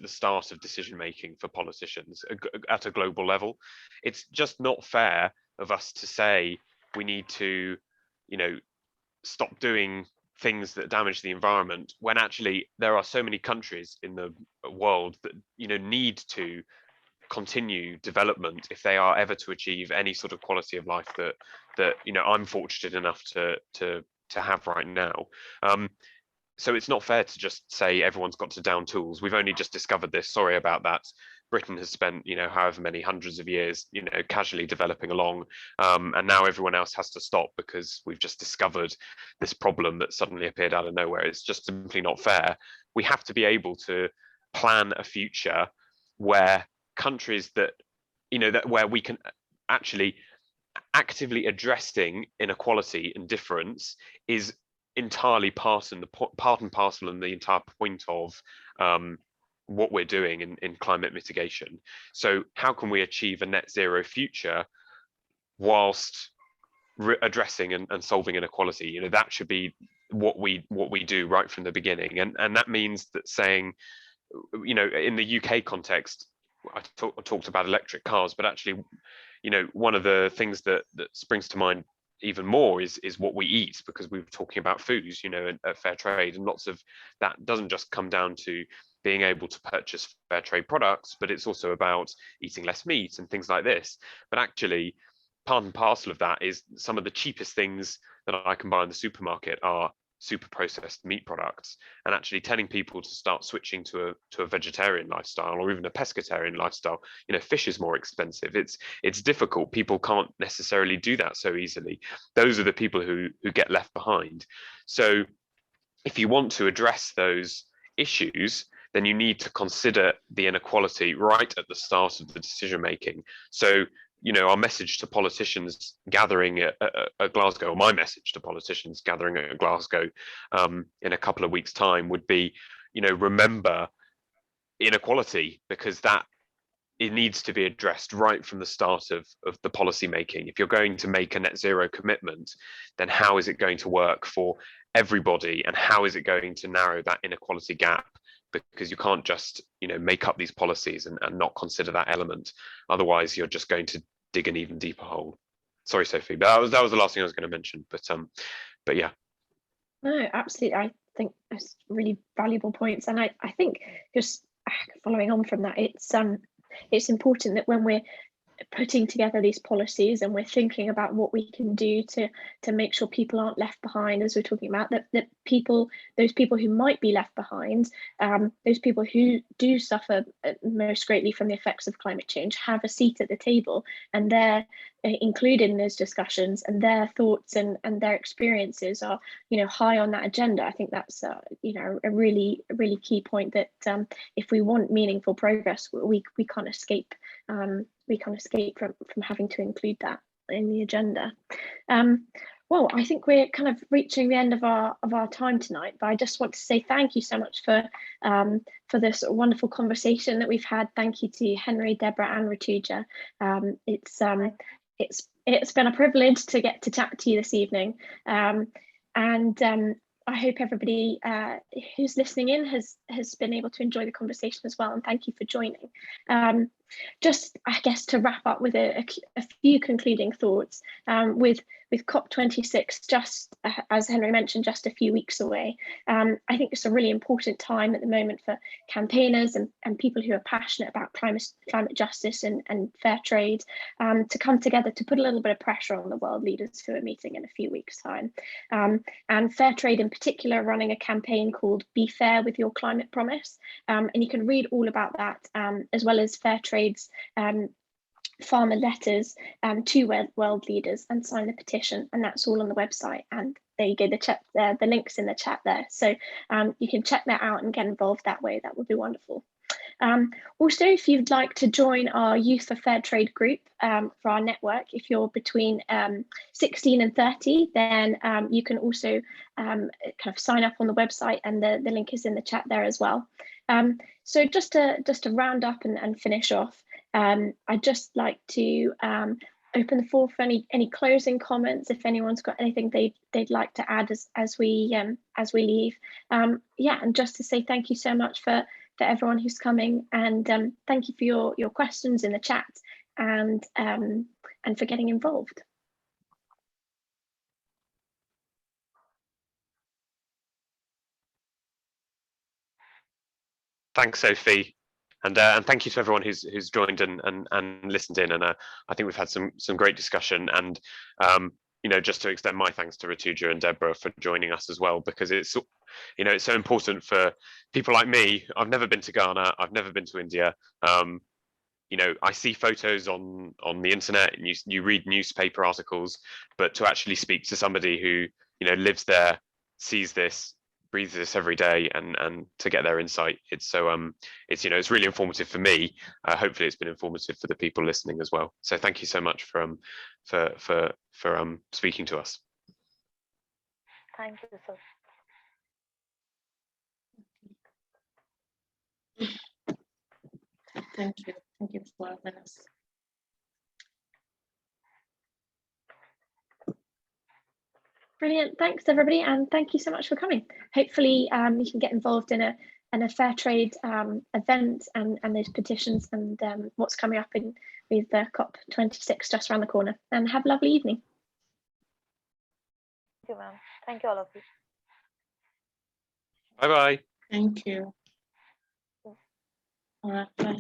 start of decision making for politicians at a global level. It's just not fair of us to say we need to, stop doing things that damage the environment when actually there are so many countries in the world that need to continue development if they are ever to achieve any sort of quality of life that I'm fortunate enough to have right now. So it's not fair to just say everyone's got to down tools. We've only just discovered this. Sorry about that. Britain has spent, however many hundreds of years, casually developing along, and now everyone else has to stop because we've just discovered this problem that suddenly appeared out of nowhere. It's just simply not fair. We have to be able to plan a future where countries that, where we can actually actively addressing inequality and difference is entirely part and parcel and the entire point of what we're doing in climate mitigation. So how can we achieve a net zero future whilst addressing and solving inequality? That should be what we do right from the beginning. And that means that saying, in the UK context, I talked about electric cars, but actually, one of the things that springs to mind even more is what we eat, because we were talking about foods, at Fairtrade, and lots of that doesn't just come down to being able to purchase Fairtrade products, but it's also about eating less meat and things like this. But actually, part and parcel of that is some of the cheapest things that I can buy in the supermarket are super processed meat products, and actually telling people to start switching to a vegetarian lifestyle or even a pescatarian lifestyle. Fish is more expensive. It's difficult. People can't necessarily do that so easily. Those are the people who get left behind. So if you want to address those issues, then you need to consider the inequality right at the start of the decision making. So our message to politicians gathering at Glasgow, or my message to politicians gathering at Glasgow in a couple of weeks' time would be, remember inequality, because it needs to be addressed right from the start of the policy making. If you're going to make a net zero commitment, then how is it going to work for everybody, and how is it going to narrow that inequality gap? Because you can't just make up these policies and not consider that element. Otherwise, you're just going to dig an even deeper hole. Sorry, Sophie, but that was the last thing I was going to mention. But yeah. No, absolutely. I think that's really valuable points, and I think just following on from that, it's important that when we're putting together these policies and we're thinking about what we can do to make sure people aren't left behind, as we're talking about, that those people who might be left behind, those people who do suffer most greatly from the effects of climate change, have a seat at the table, and they're included in those discussions, and their thoughts and their experiences are high on that agenda. I think that's a really key point, that if we want meaningful progress, we can't escape from having to include that in the agenda. Well, I think we're kind of reaching the end of our time tonight, but I just want to say thank you so much for this wonderful conversation that we've had. Thank you to Henry, Deborah, and Rutuja. It's been a privilege to get to chat to you this evening, and I hope everybody who's listening in has been able to enjoy the conversation as well, and thank you for joining. Just, I guess, to wrap up with a few concluding thoughts, with COP26 just, as Henry mentioned, just a few weeks away, I think it's a really important time at the moment for campaigners and people who are passionate about climate justice and fair trade to come together to put a little bit of pressure on the world leaders who are meeting in a few weeks' time. And fair trade in particular running a campaign called Be Fair with Your Climate Promise. And you can read all about that, as well as fair trade's farmer letters to world leaders, and sign the petition, and that's all on the website. And there you go, the links in the chat there, so you can check that out and get involved that way. That would be wonderful. Also, if you'd like to join our Youth for Fair Trade group for our network, if you're between 16 and 30, then you can also kind of sign up on the website, and the link is in the chat there as well. So just to round up and finish off, I'd just like to open the floor for any closing comments. If anyone's got anything they'd like to add as we leave, yeah, and just to say thank you so much for everyone who's coming, and thank you for your questions in the chat, and for getting involved. Thanks, Sophie, and thank you to everyone who's joined and listened in. And I think we've had some great discussion. And you know, just to extend my thanks to Rutuja and Deborah for joining us as well, because it's, you know, it's so important for people like me. I've never been to Ghana. I've never been to India. You know, I see photos on the internet, and you read newspaper articles, but to actually speak to somebody who, you know, lives there, sees this, breathes this every day, and to get their insight, it's so it's, you know, it's really informative for me. Hopefully it's been informative for the people listening as well. So thank you so much for speaking to us. Thank you, sir. Thank you. Thank you for having us. Brilliant. Thanks, everybody, and thank you so much for coming. Hopefully you can get involved in a fair trade event and those petitions, and what's coming up with the COP26 just around the corner. And have a lovely evening. Thank you, ma'am. Thank you, all of you. Bye bye. Thank you. All right, bye.